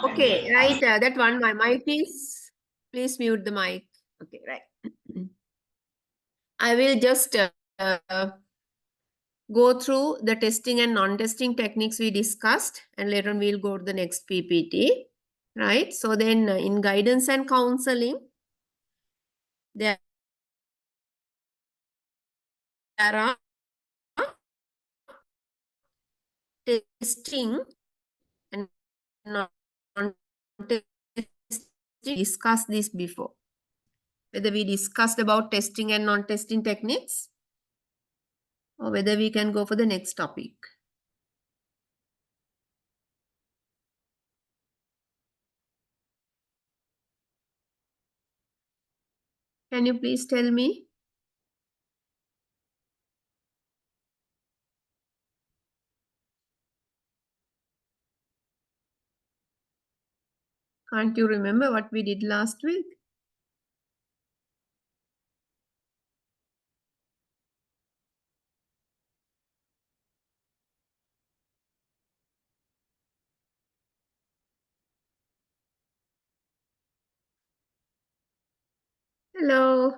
Okay, right. That one, my mic is. Please mute the mic. Okay, right. I will just go through the testing and non-testing techniques we discussed, and later on we'll go to the next PPT. Right. So then, in guidance and counseling, there are testing and non-testing. Discussed this before. Whether we discussed about testing and non-testing techniques, or whether we can go for the next topic. Can you please tell me? Can't you remember what we did last week? Hello.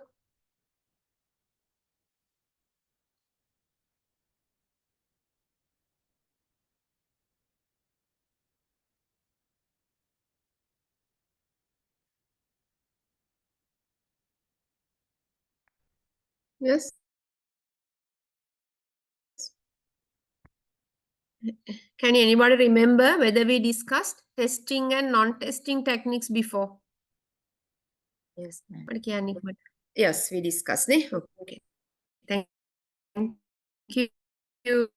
Yes. Can anybody remember whether we discussed testing and non-testing techniques before? Yes, ma'am. Yes, we discussed. Okay. Thank you.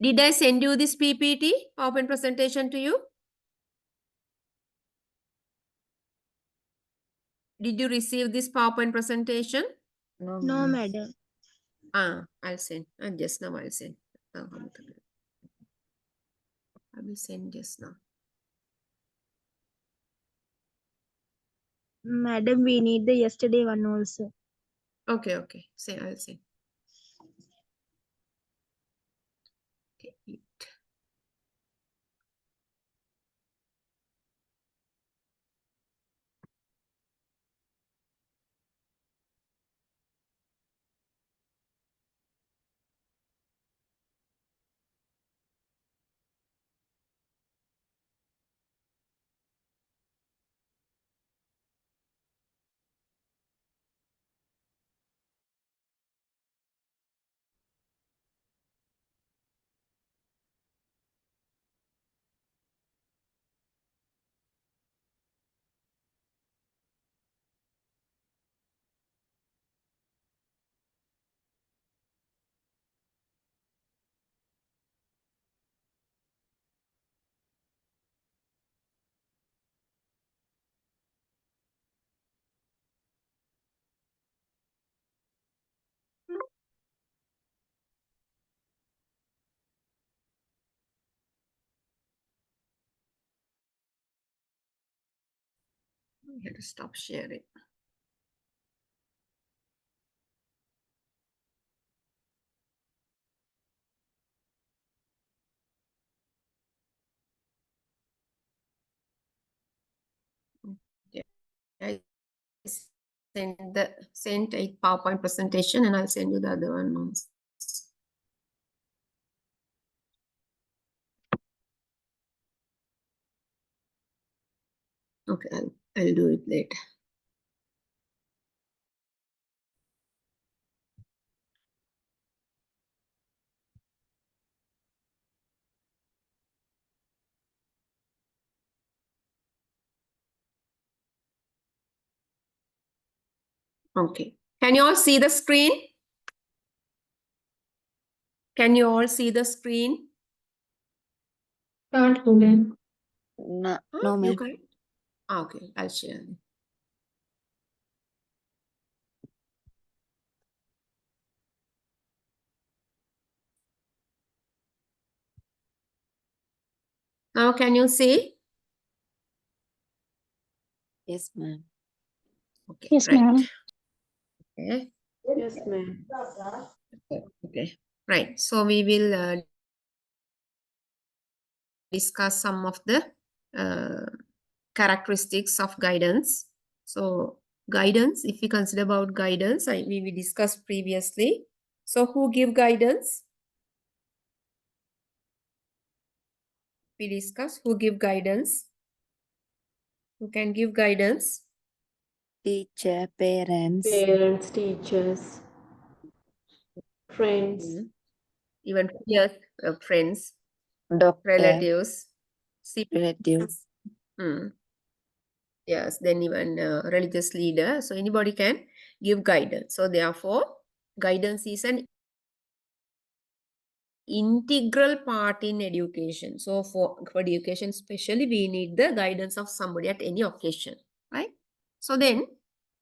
Did I send you this PPT, PowerPoint presentation to you? Did you receive this PowerPoint presentation? No, No, ma'am. madam. I'll send. Just now I'll send. I will send just now. Madam, we need the yesterday one also. Okay. Say I'll send. Okay. I had to stop sharing. Okay. I sent a PowerPoint presentation, and I'll send you the other one also. Okay, I'll do it later. Okay. Can you all see the screen? Can you all see the screen? Can't, ma'am. No, no, You ma'am. can't? Okay, I'll share. Now can you see? Yes, ma'am. Okay, Yes, right. ma'am. Okay. Yes, ma'am. Okay, right. So we will discuss some of the characteristics of guidance. So guidance, if we consider about guidance, we discussed previously. So who give guidance? We discussed who give guidance. Who can give guidance? Teacher, parents, Parents, teachers, friends. Mm. Even peers, friends, doctor, relatives, relatives. Mm. Yes, then even religious leader. So anybody can give guidance. So therefore, guidance is an integral part in education. So for education especially, we need the guidance of somebody at any occasion, right? So then,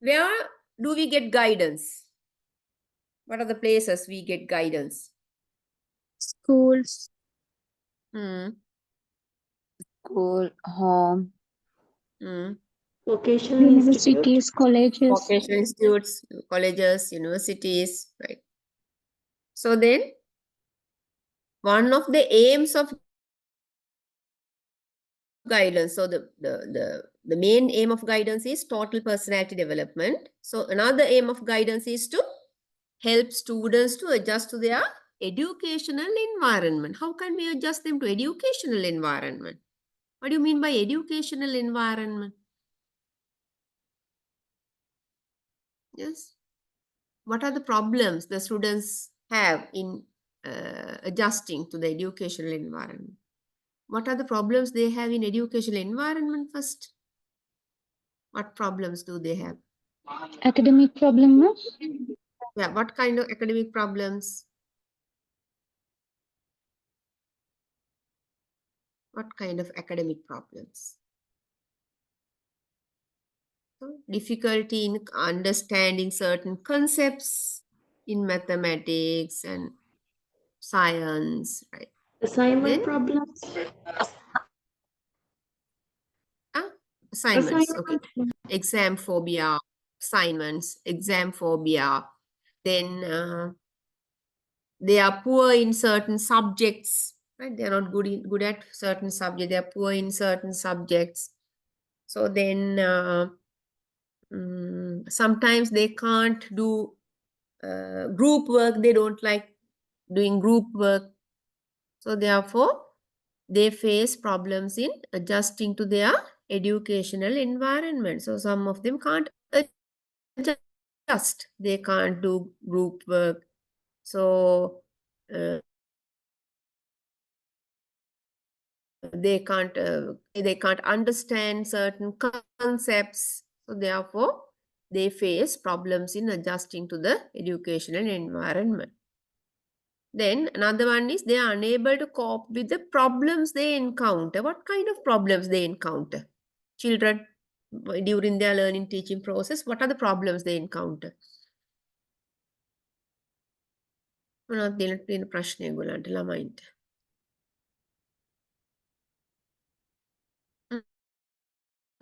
where do we get guidance? What are the places we get guidance? Schools, Mm. School, home, Mm. Vocational institute. universities, colleges. Vocational institutes, colleges, universities, right? So then, one of the aims of guidance, so the main aim of guidance is total personality development. So another aim of guidance is to help students to adjust to their educational environment. How can we adjust them to educational environment? What do you mean by educational environment? Yes. What are the problems the students have in adjusting to the educational environment? What are the problems they have in educational environment first? What problems do they have? Academic problem, ma'am? Yeah, what kind of academic problems? What kind of academic problems? So, difficulty in understanding certain concepts in mathematics and science, right? Assignment Then problems. ah, assignments, okay. Assignment. Exam phobia, assignments, exam phobia. Then they are poor in certain subjects, right? They are not good at certain subjects. They are poor in certain subjects. So then sometimes they can't do group work. They don't like doing group work. So therefore, they face problems in adjusting to their educational environment. So some of them can't adjust. They can't do group work. So they can't understand certain concepts. So therefore, they face problems in adjusting to the educational environment. Then another one is they are unable to cope with the problems they encounter. What kind of problems they encounter? Children during their learning teaching process, what are the problems they encounter? මොනවද දෙන තියෙන ප්‍රශ්න ඒගොල්ලන්ට ළමයින්ට?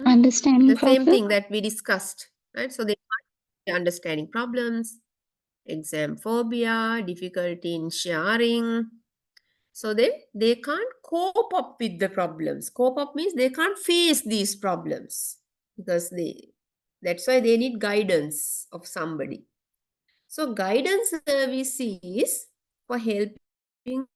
Understanding The same process. thing that we discussed, right? So they are understanding problems, exam phobia, difficulty in sharing. So then they can't cope up with the problems. Cope up means they can't face these problems because that's why they need guidance of somebody. So guidance service is for helping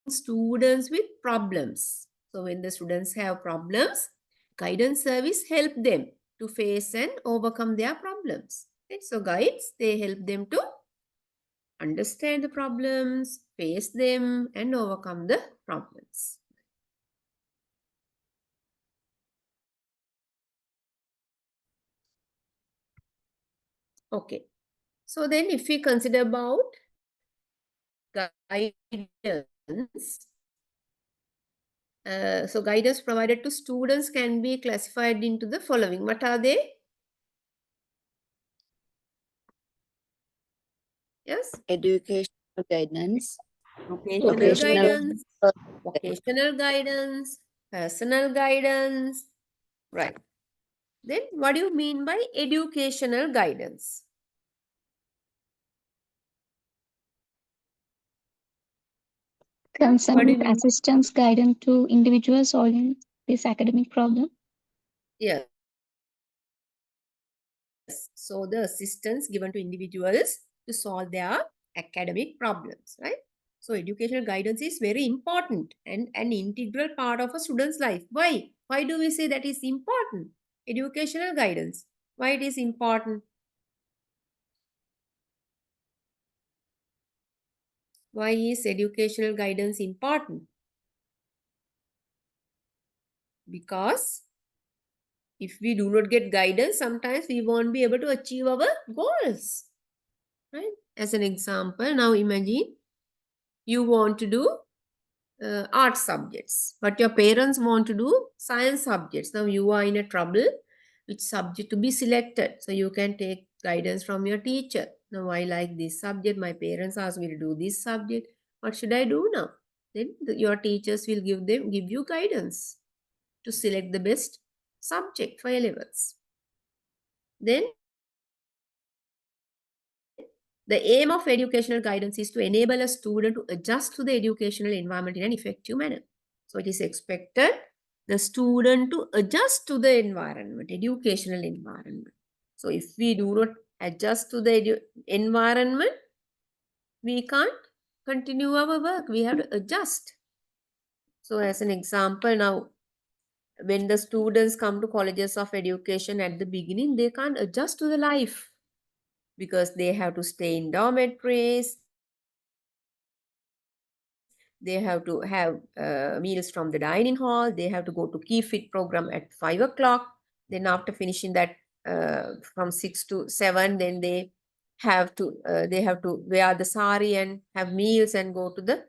students with problems. So when the students have problems, guidance service help them to face and overcome their problems. Right? So guides, they help them to understand the problems, face them, and overcome the problems. Okay. So then if we consider about guidance, so guidance provided to students can be classified into the following. What are they? Yes, Educational guidance. vocational Vocational. guidance, vocational guidance, personal guidance. Right. Then what do you mean by educational guidance? Concern What do you with mean? assistance guidance to individuals solving this academic problem. Yes. So the assistance given to individuals to solve their academic problems, right? So educational guidance is very important and an integral part of a student's life. Why? Why do we say that is important? Educational guidance. Why it is important? Why is educational guidance important? Because if we do not get guidance, sometimes we won't be able to achieve our goals. Right? As an example, now imagine you want to do art subjects, but your parents want to do science subjects. Now you are in a trouble which subject to be selected. So you can take guidance from your teacher. Now I like this subject. My parents asked me to do this subject. What should I do now? Then your teachers will give you guidance to select the best subject for A levels. Then the aim of educational guidance is to enable a student to adjust to the educational environment in an effective manner. So it is expected the student to adjust to the environment, educational environment. So if we do not adjust to the environment, we can't continue our work. We have to adjust. So as an example now, when the students come to colleges of education at the beginning, they can't adjust to the life because they have to stay in dormitories, they have to have meals from the dining hall, they have to go to key fit program at 5 o'clock, then after finishing that from 6 to 7, then they have to wear the sari and have meals and go to the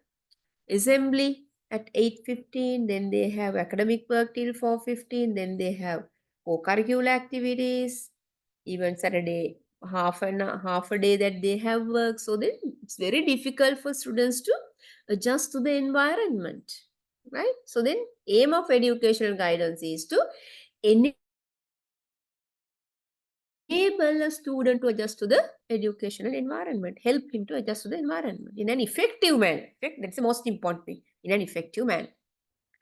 assembly at 8:15. Then they have academic work till 4:15. Then they have co-curricular activities. Even Saturday, half a day that they have work. So then it's very difficult for students to adjust to the environment, right? So then aim of educational guidance is to enable a student to adjust to the educational environment, help him to adjust to the environment in an effective manner. That's the most important thing, in an effective manner.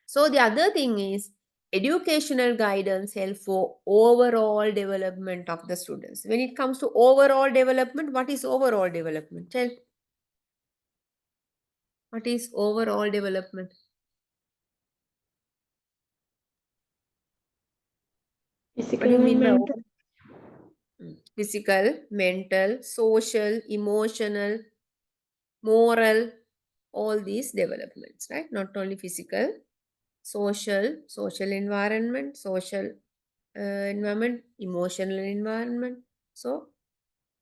So the other thing is educational guidance help for overall development of the students. When it comes to overall development, what is overall development? Tell, what is overall development? What do Physical you and mean by mental. physical, mental, social, emotional, moral, all these developments, right? Not only physical, social environment, social environment, emotional environment. So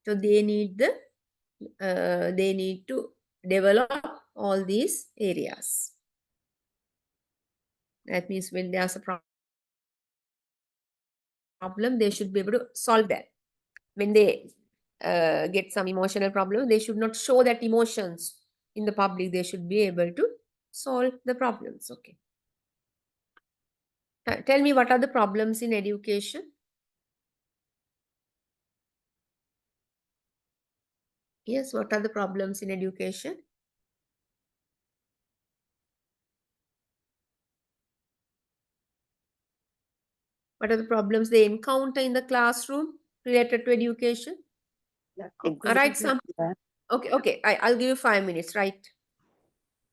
they need they need to develop all these areas. That means when there's a problem, they should be able to solve that. When they get some emotional problem, they should not show that emotions in the public. They should be able to solve the problems. Okay. Tell me, what are the problems in education? Yes, what are the problems in education? What are the problems they encounter in the classroom related to education? Write some. Okay. I'll give you 5 minutes, right?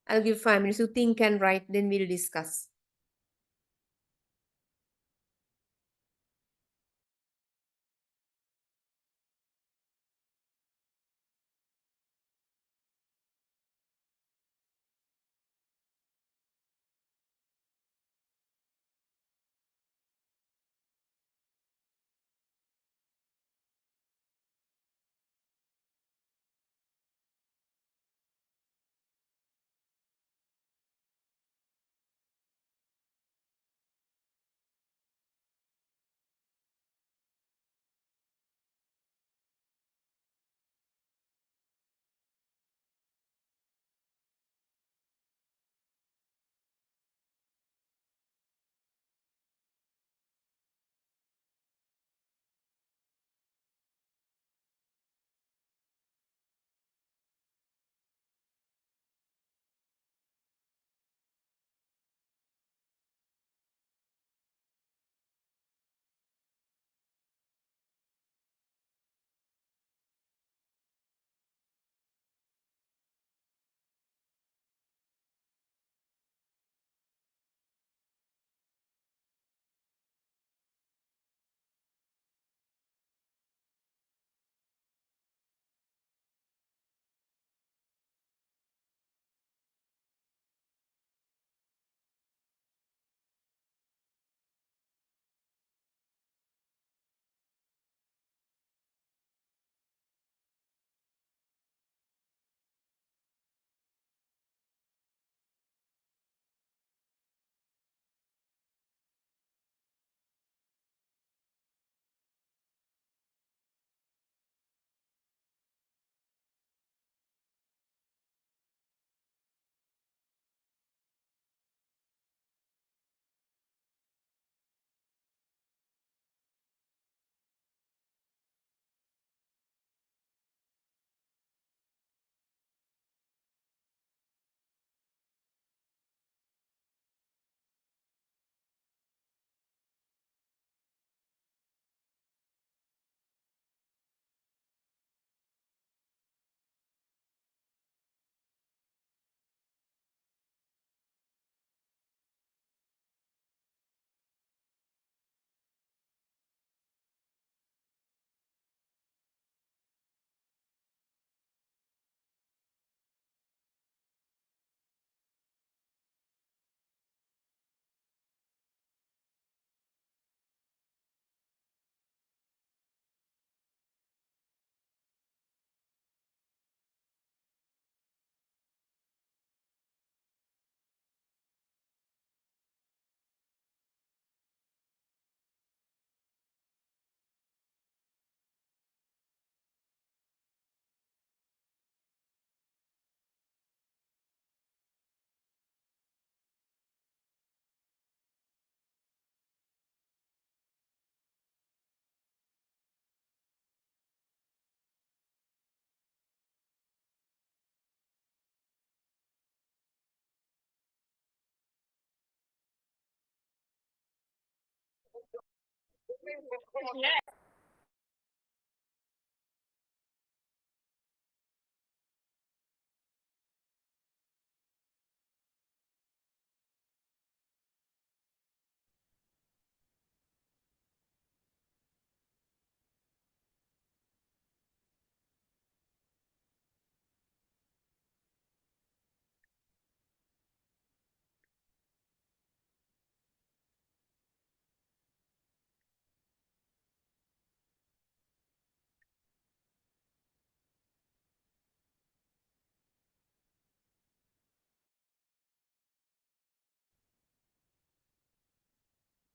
I'll give 5 minutes to think and write, then we'll discuss.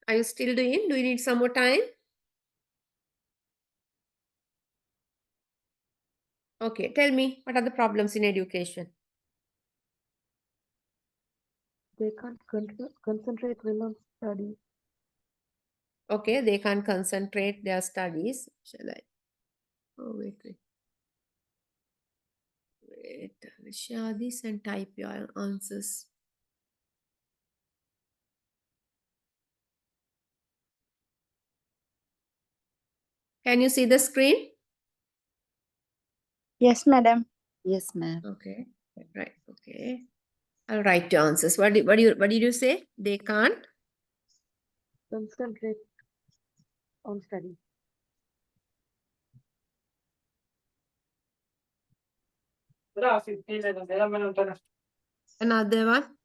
Are you still doing? Do you need some more time? Okay, tell me, what are the problems in education? They can't concentrate well on study. Okay, they can't concentrate their studies. Shall I? Oh, wait, wait. Wait, share this and type your answers. Can you see the screen? Yes, madam. Yes, ma'am. Okay, right. Okay, I'll write your answers. What did you say? They can't. Concentrate on study. Another one.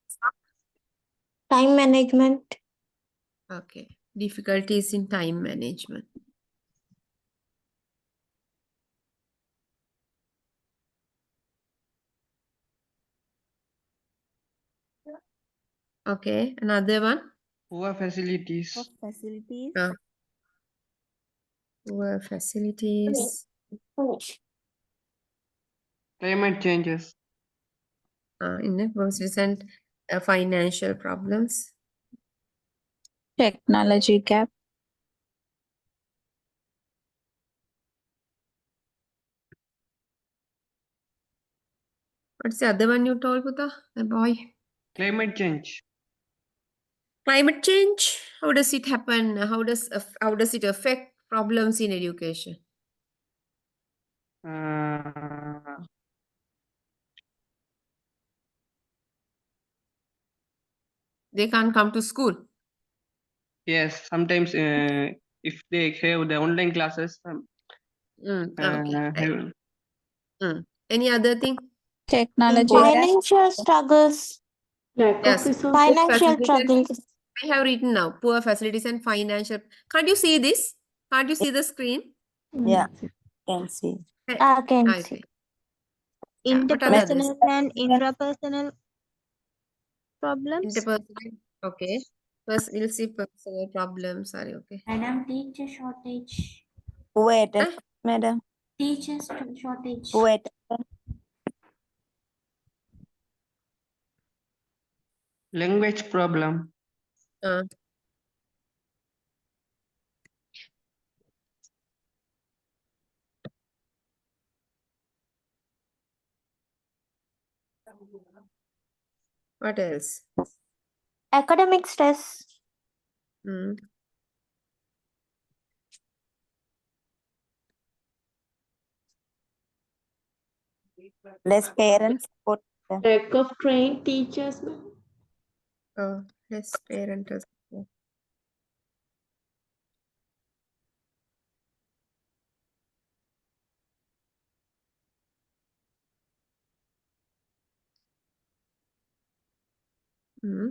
Time management. Okay, difficulties in time management. Okay, another one. Poor facilities, Facilities. Poor facilities. climate changes, In the most recent financial problems. Technology gap. What's the other one you told, Puta? The boy. climate change, Climate change. How does it happen? How does it affect problems in education? uh, They can't come to school. yes, sometimes if they have the online classes, Okay. Right. have, Any other thing? Technology gap. Financial struggles. Lack Yes. of resources. Poor Financial facilities and, struggles. I have written now. Poor facilities and financial. Can't you see this? Can't you see the screen? Yeah, can see. I can see. Okay. Yeah. What are the others? Interpersonal and intrapersonal problems. Interpersonal. Okay. First, we'll see personal problems. Are you okay? Madam, teacher shortage. Poor Huh? attendance, madam. Teachers shortage. Poor attendance. language problem, Uh, what else? Academic stress. Hmm. Less parents support. Lack of trained teachers. Oh, less parental support. Hmm.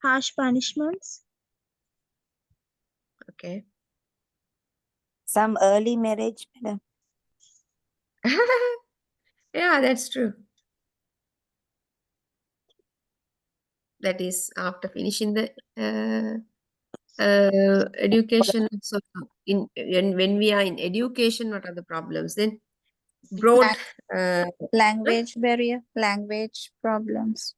Harsh punishments. Okay. Some early marriage, madam. Yeah, that's true. That is after finishing the education. So when we are in education, what are the problems? Then broad. Uh, Language barrier. Language problems.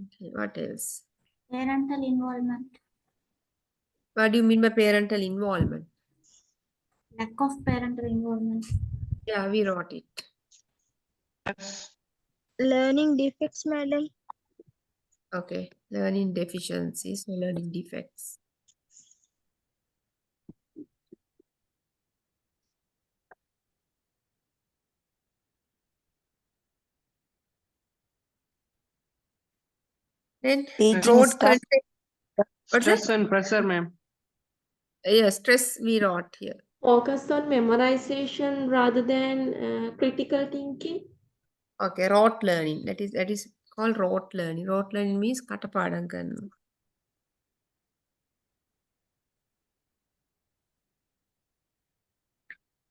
okay, what else? Parental involvement. What do you mean by parental involvement? Lack of parental involvement. Yeah, we wrote it. Yes. Learning defects, madam. Okay, learning deficiencies or learning defects. Then Teaching road staff. content. What's Stress that? and pressure, ma'am. Yeah, stress we wrote here. Focus on memorization rather than critical thinking. Okay, rote learning. That is called rote learning. Rote learning means katapadam karna.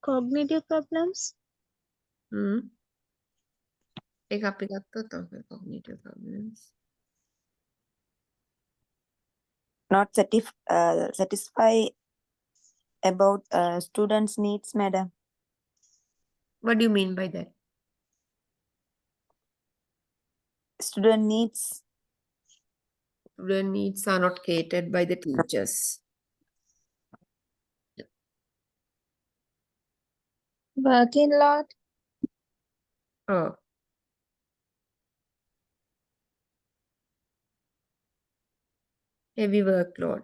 Cognitive problems. ඒක අපි ගත්තොත් cognitive problems. Not satisfy about students' needs, madam. What do you mean by that? Student needs. Student needs are not catered by the teachers. Working lot. Oh. Heavy workload.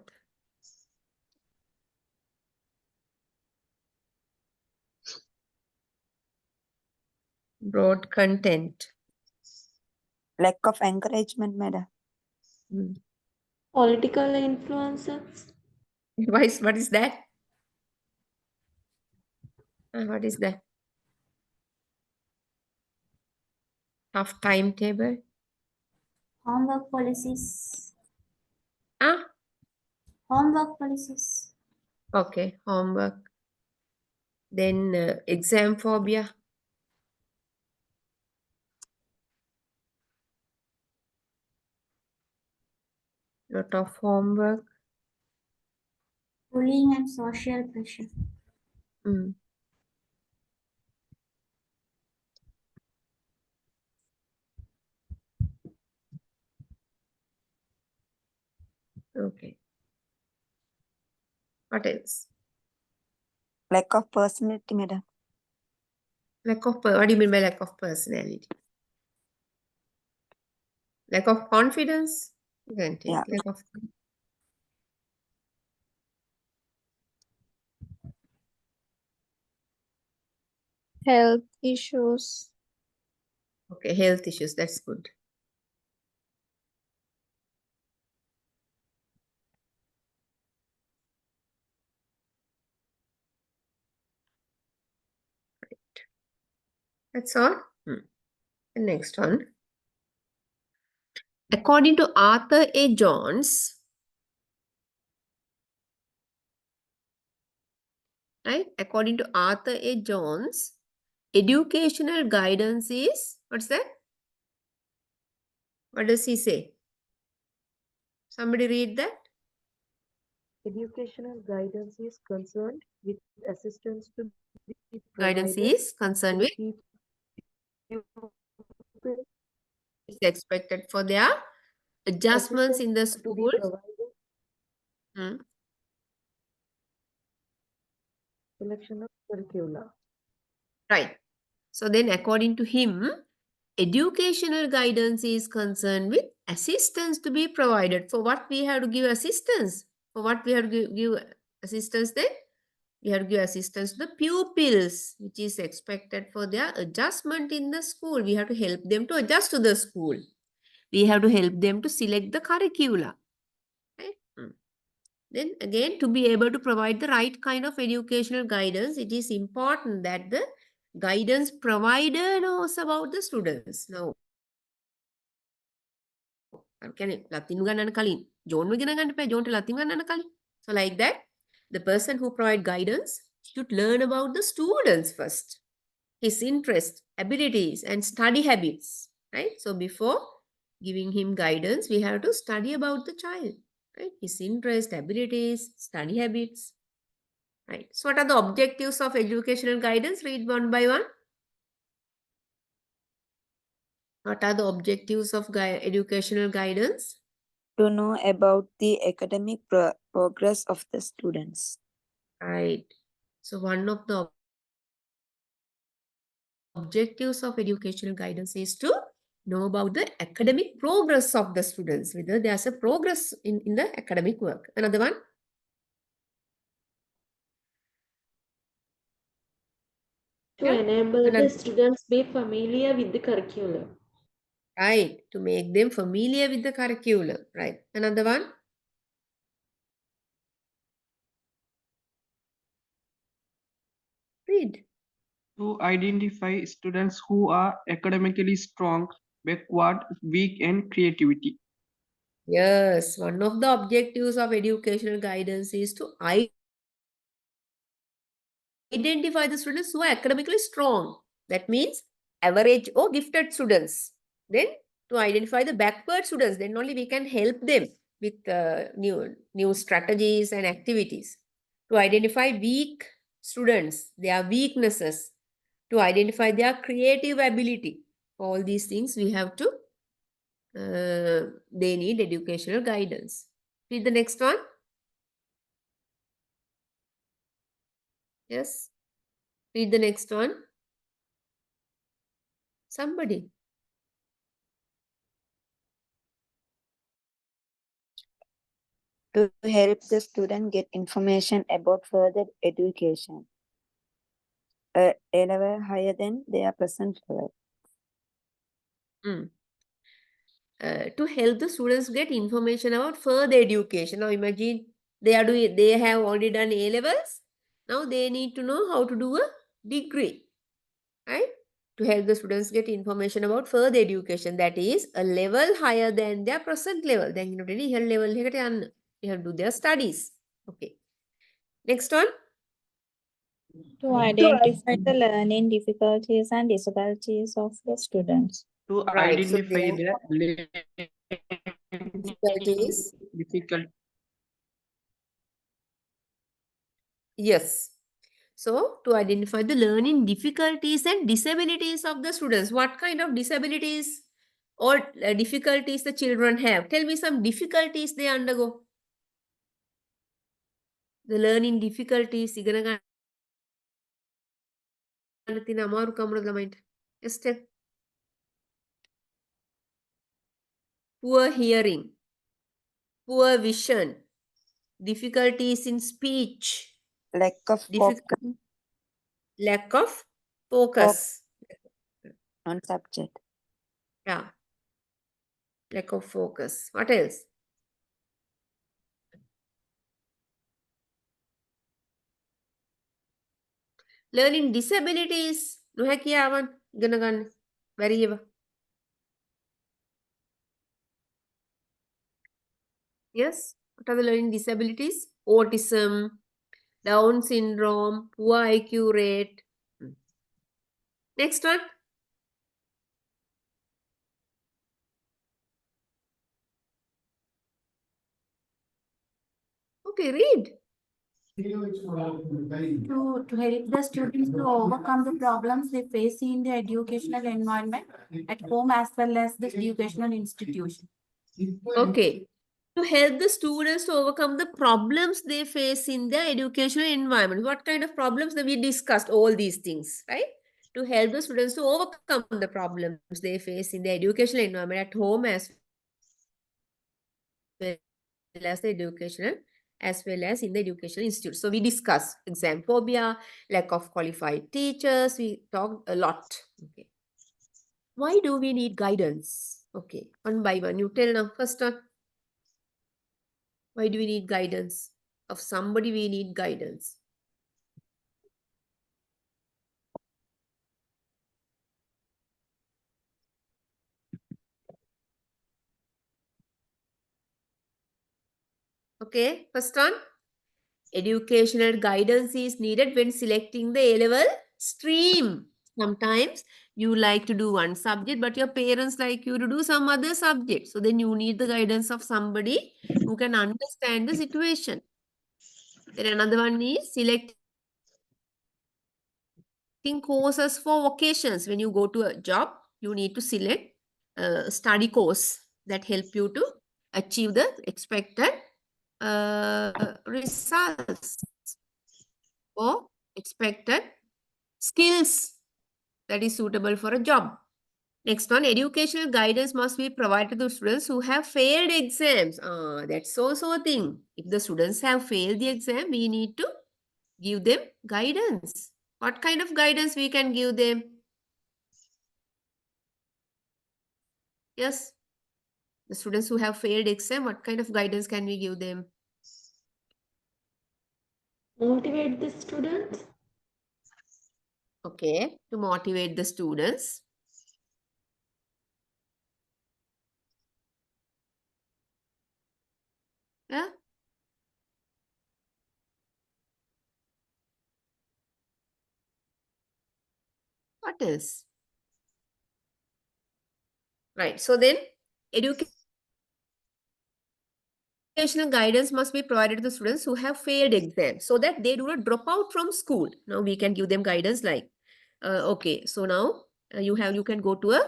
Broad content. Lack of encouragement, madam. Political influences. What is that? What is that? Tough timetable. Homework policies. Ah, Homework policies. okay, homework. Then exam phobia. Lot of homework. Bullying and social pressure. Mm. Okay. What else? Lack of personality, madam. What do you mean by lack of personality? Lack of confidence? You can take Yeah. lack of. Health issues. Okay, health issues. That's good. Right. That's all. The next one. According to Arthur A. Jones, right? According to Arthur A. Jones, educational guidance is, what's that? What does he say? Somebody read that? Educational guidance is concerned with assistance to be Guidance provided is concerned to with people, is expected for their adjustments in the assistance to be school. provided, selection of curricula. Right. So then according to him, educational guidance is concerned with assistance to be provided. For what we have to give assistance? For what we have to give assistance then? We have to give assistance to the pupils, which is expected for their adjustment in the school. We have to help them to adjust to the school. We have to help them to select the curricula. Right? Then again, to be able to provide the right kind of educational guidance, it is important that the guidance provider knows about the students. Now, Latin ගන්නන්න කලින් ජෝන්ව ඉගෙන ගන්න එපා ජෝන්ට Latin ගන්නන්න කලින්. So like that, the person who provide guidance should learn about the students first, his interest, abilities, and study habits. Right? So before giving him guidance, we have to study about the child. Right? His interest, abilities, study habits. Right. So what are the objectives of educational guidance? Read one by one. What are the objectives of educational guidance? To know about the academic progress of the students. Right. So one of the objectives of educational guidance is to know about the academic progress of the students, whether there's a progress in the academic work. Another one, To yeah, enable the another, students be familiar with the curriculum. right, to make them familiar with the curriculum, right. Another one, read. To identify students who are academically strong, backward, weak, and creativity. Yes, one of the objectives of educational guidance is to identify the students who are academically strong. That means average or gifted students. Then to identify the backward students, then only we can help them with new strategies and activities. To identify weak students, their weaknesses, to identify their creative ability. All these things we have to, they need educational guidance. Read the next one. Yes. Read the next one. Somebody. To help the student get information about further education. A level higher than their present level. Mm. To help the students get information about further education. Now imagine they have already done A levels. Now they need to know how to do a degree, right? To help the students get information about further education, that is a level higher than their present level. Then you know level you have to do their studies. Okay. Next one. To identify the learning difficulties and disabilities of the students. To Right. So identify their the difficulties. difficult. Yes. So, to identify the learning difficulties and disabilities of the students, what kind of disabilities or difficulties the children have? Tell me some difficulties they undergo. The learning difficulties, ඉගෙන ගන්න තියෙන අමාරුකම් වල ළමයින්ට. Yes, tell. Poor hearing, poor vision, difficulties in speech, Lack of focus difficult, lack of focus. on subject. Yeah, lack of focus. What else? Learning disabilities නොහැකියාවන් ඉගෙන ගන්න බැරි ඒවා. Yes, what are the learning disabilities? Autism, Down syndrome, poor IQ rate. Next one. Okay, read. To help the students to overcome the problems they face in the educational environment at home as well as the educational institution. Okay. To help the students to overcome the problems they face in their educational environment. What kind of problems that we discussed? All these things, right? To help the students to overcome the problems they face in the educational environment at home as well as the educational as well as in the educational institute. So we discuss exam phobia, lack of qualified teachers. We talked a lot. Okay. Why do we need guidance? Okay, one by one. You tell now. First one. Why do we need guidance? Of somebody we need guidance. Okay, first one. Educational guidance is needed when selecting the A-level stream. Sometimes you like to do one subject, but your parents like you to do some other subject. So then you need the guidance of somebody who can understand the situation. Then another one is selecting courses for vocations. When you go to a job, you need to select a study course that help you to achieve the expected results or expected skills that is suitable for a job. Next one, educational guidance must be provided to students who have failed exams. That's also a thing. If the students have failed the exam, we need to give them guidance. What kind of guidance we can give them? Yes, the students who have failed exam, what kind of guidance can we give them? Motivate the students. Okay, to motivate the students. Yeah. What else? Right. So then, educational guidance must be provided to students who have failed exams so that they do not drop out from school. Now we can give them guidance like, okay, so now you can go to a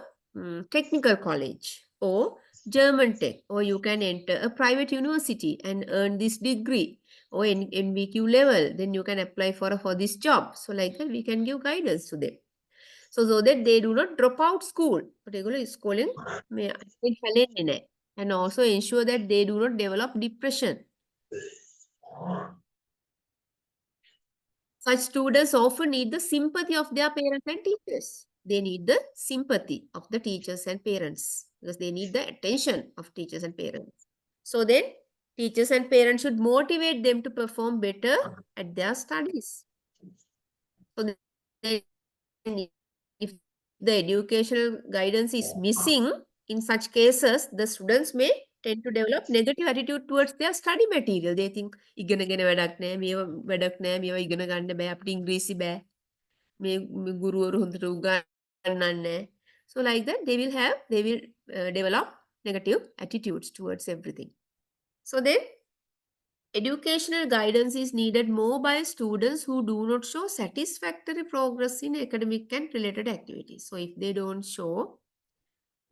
technical college or German tech, or you can enter a private university and earn this degree, or in NVQ level, then you can apply for this job. So like that, we can give guidance to them. So that they do not drop out school. Particularly schooling and also ensure that they do not develop depression. Such students often need the sympathy of their parents and teachers. They need the sympathy of the teachers and parents because they need the attention of teachers and parents. So then, teachers and parents should motivate them to perform better at their studies. So then, if the educational guidance is missing, in such cases, the students may tend to develop negative attitude towards their study material. They think, ඉගෙනගෙන වැඩක් නෑ, මේවා වැඩක් නෑ, මේවා ඉගෙන ගන්න බෑ, අපිට ඉංග්‍රීසි බෑ, මේ ගුරුවරු හොඳට උගන්වන්නේ නෑ. So like that, they will develop negative attitudes towards everything. So then, educational guidance is needed more by students who do not show satisfactory progress in academic and related activities. So if they don't show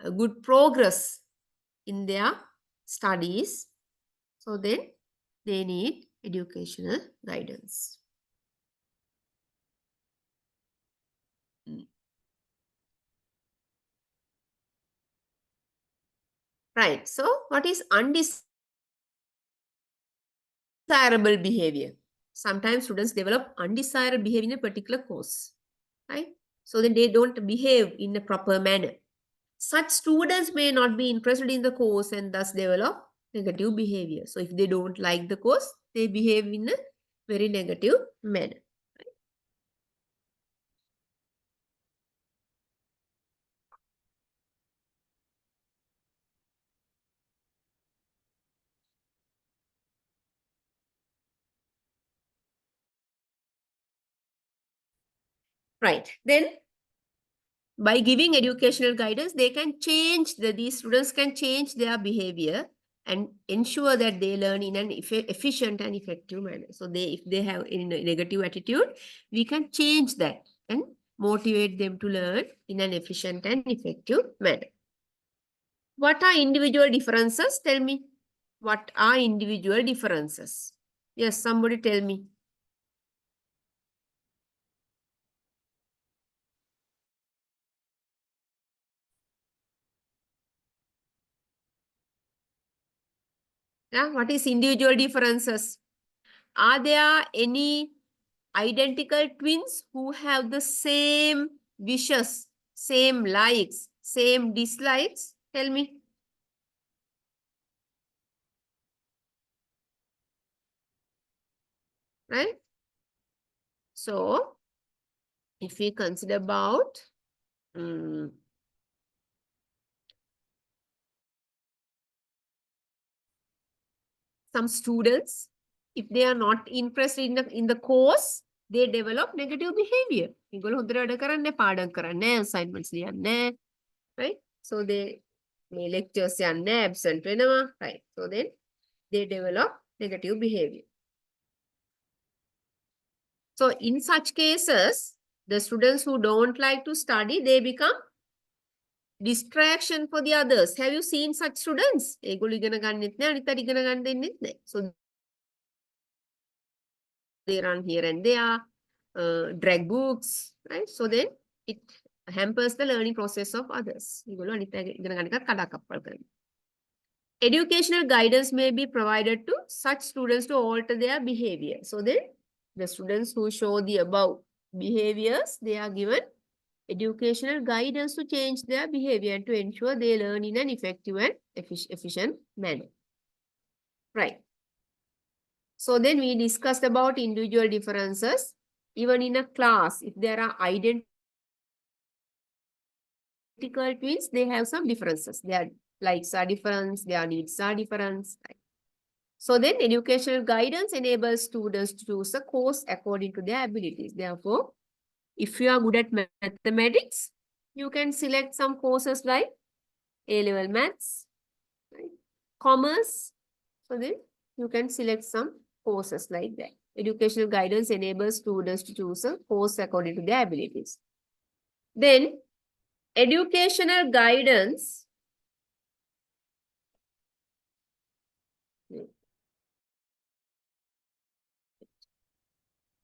a good progress in their studies, so then they need educational guidance. Right. So what is undesirable behavior? Sometimes students develop undesirable behavior in a particular course, right? So then they don't behave in a proper manner. Such students may not be interested in the course and thus develop negative behavior. So if they don't like the course, they behave in a very negative manner. Right. Then by giving educational guidance, they can change, these students can change their behavior and ensure that they learn in an efficient and effective manner. So if they have a negative attitude, we can change that and motivate them to learn in an efficient and effective manner. What are individual differences? Tell me. What are individual differences? Yes, somebody tell me. Yeah, what is individual differences? Are there any identical twins who have the same wishes, same likes, same dislikes? Tell me. Right? So, if we consider about some students, if they are not interested in the course, they develop negative behavior. Assignments right? So they lectures absent, right? So then they develop negative behavior. So in such cases, the students who don't like to study, they become distraction for the others. Have you seen such students? So they run here and there, drag books, right? So then it hampers the learning process of others. Educational guidance may be provided to such students to alter their behavior. So then the students who show the above behaviors, they are given educational guidance to change their behavior and to ensure they learn in an effective and efficient manner. Right. So then we discussed about individual differences. Even in a class, if there are identical twins, they have some differences. Their likes are different, their needs are different. Right? So then educational guidance enables students to choose a course according to their abilities. Therefore, if you are good at mathematics, you can select some courses like A-level maths, right? Commerce. So then you can select some courses like that. Educational guidance enables students to choose a course according to their abilities. Then educational guidance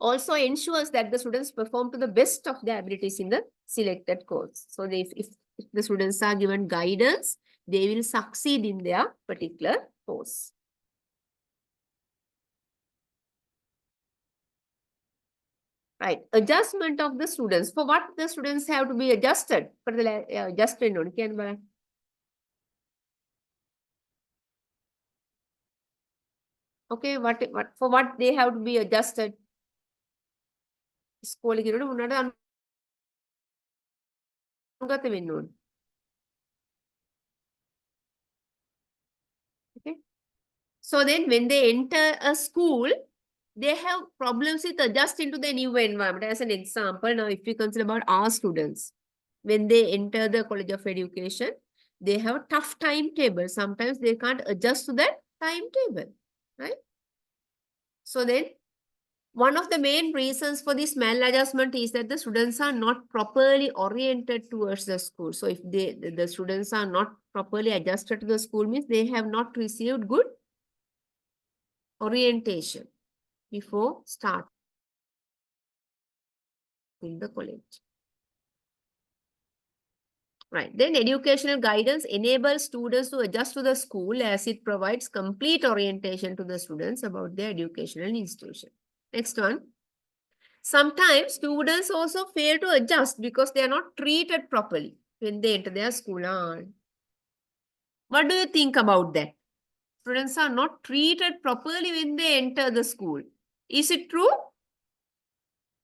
also ensures that the students perform to the best of their abilities in the selected course. So if the students are given guidance, they will succeed in their particular course. Right, adjustment of the students. For what the students have to be adjusted? For the adjustment on can okay, what for what they have to be adjusted? School okay. So then when they enter a school, they have problems with adjusting to the new environment. As an example, now if we consider about our students, when they enter the College of Education, they have a tough timetable. Sometimes they can't adjust to that timetable, right? So then one of the main reasons for this maladjustment is that the students are not properly oriented towards the school. So if the students are not properly adjusted to the school, means they have not received good orientation before starting the college. Right. Then educational guidance enables students to adjust to the school as it provides complete orientation to the students about their educational institution. Next one. Sometimes students also fail to adjust because they are not treated properly when they enter their school. What do you think about that? Students are not treated properly when they enter the school. Is it true?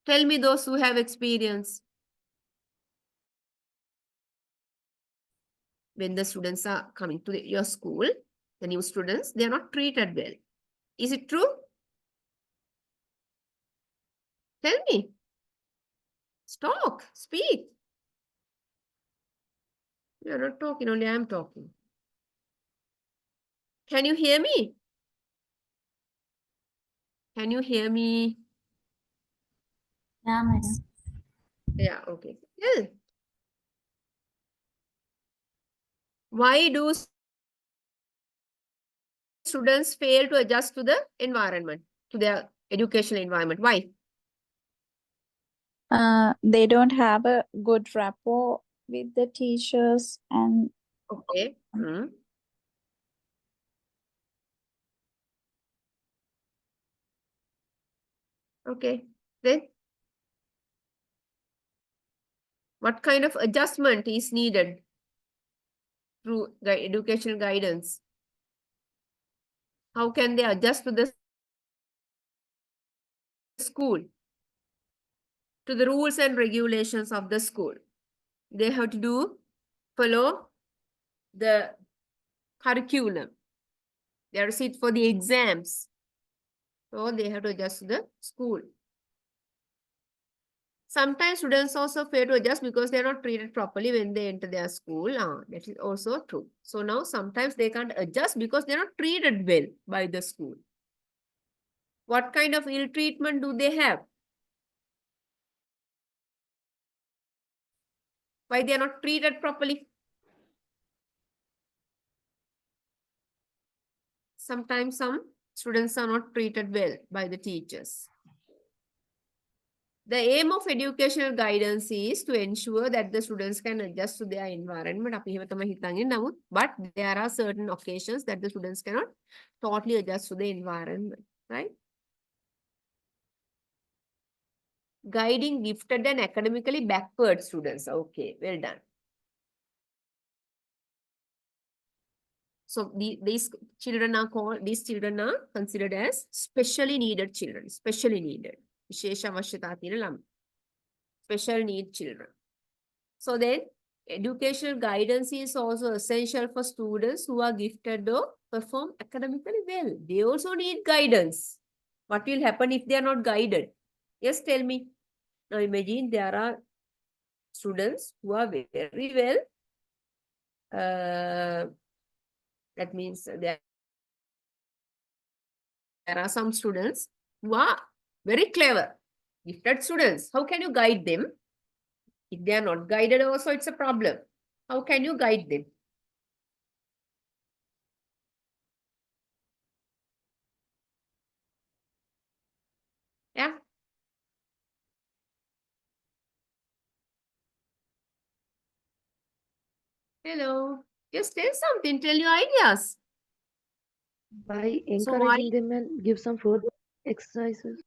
Tell me those who have experience. When the students are coming to your school, the new students, they are not treated well. Is it true? Tell me. Talk, speak. You are not talking, only I am talking. Can you hear me? Can you hear me? Yeah, madam. Yeah, okay. Yeah. Why do students fail to adjust to the environment, to their educational environment? Why? They don't have a good rapport with the teachers and Okay. Okay. Then what kind of adjustment is needed through the educational guidance? How can they adjust to the school, to the rules and regulations of the school? They have to follow the curriculum. They have to sit for the exams. So they have to adjust to the school. Sometimes students also fail to adjust because they're not treated properly when they enter their school. That is also true. So now sometimes they can't adjust because they're not treated well by the school. What kind of ill treatment do they have? Why they are not treated properly? Sometimes some students are not treated well by the teachers. The aim of educational guidance is to ensure that the students can adjust to their environment. But there are certain occasions that the students cannot totally adjust to the environment, right? Guiding gifted and academically backward students. Okay, well done. So these children are considered as specially needed children. Specially needed. Special need children. So then, educational guidance is also essential for students who are gifted or perform academically well. They also need guidance. What will happen if they are not guided? Yes, tell me. Now imagine there are students who are very well. That means there are some students who are very clever, gifted students. How can you guide them? If they are not guided also, it's a problem. How can you guide them? Yeah. Hello. Just tell something, tell your ideas. By So why? encouraging them and give some further exercises.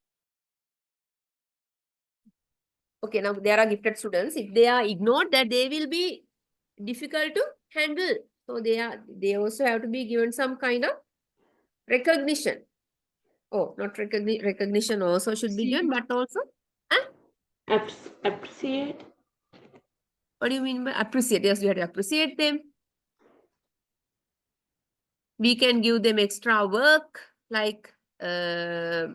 Okay, now there are gifted students. If they are ignored, that they will be difficult to handle. So they also have to be given some kind of recognition. Oh, not recognition also should be given, but also Appreciate. what do you mean by appreciate? Yes, we have to appreciate them. We can give them extra work, like they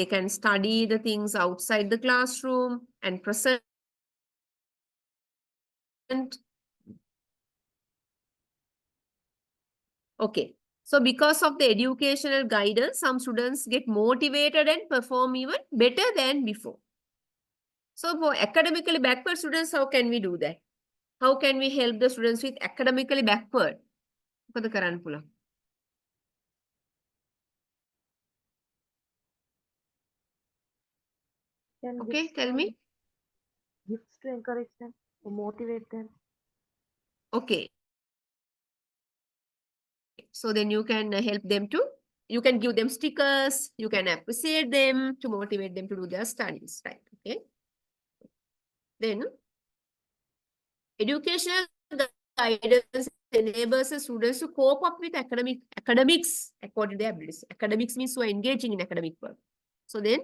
can study the things outside the classroom and present. Okay. So because of the educational guidance, some students get motivated and perform even better than before. So for academically backward students, how can we do that? How can we help the students with academically backward? For the current pula. Can Okay, gifts tell me. Gifts to encourage them, to motivate them. Okay. So then you can help them to, you can give them stickers, you can appreciate them to motivate them to do their studies, right? Okay. Then educational guidance enables the students to cope up with academics according to their abilities. Academics means who are engaging in academic work. So then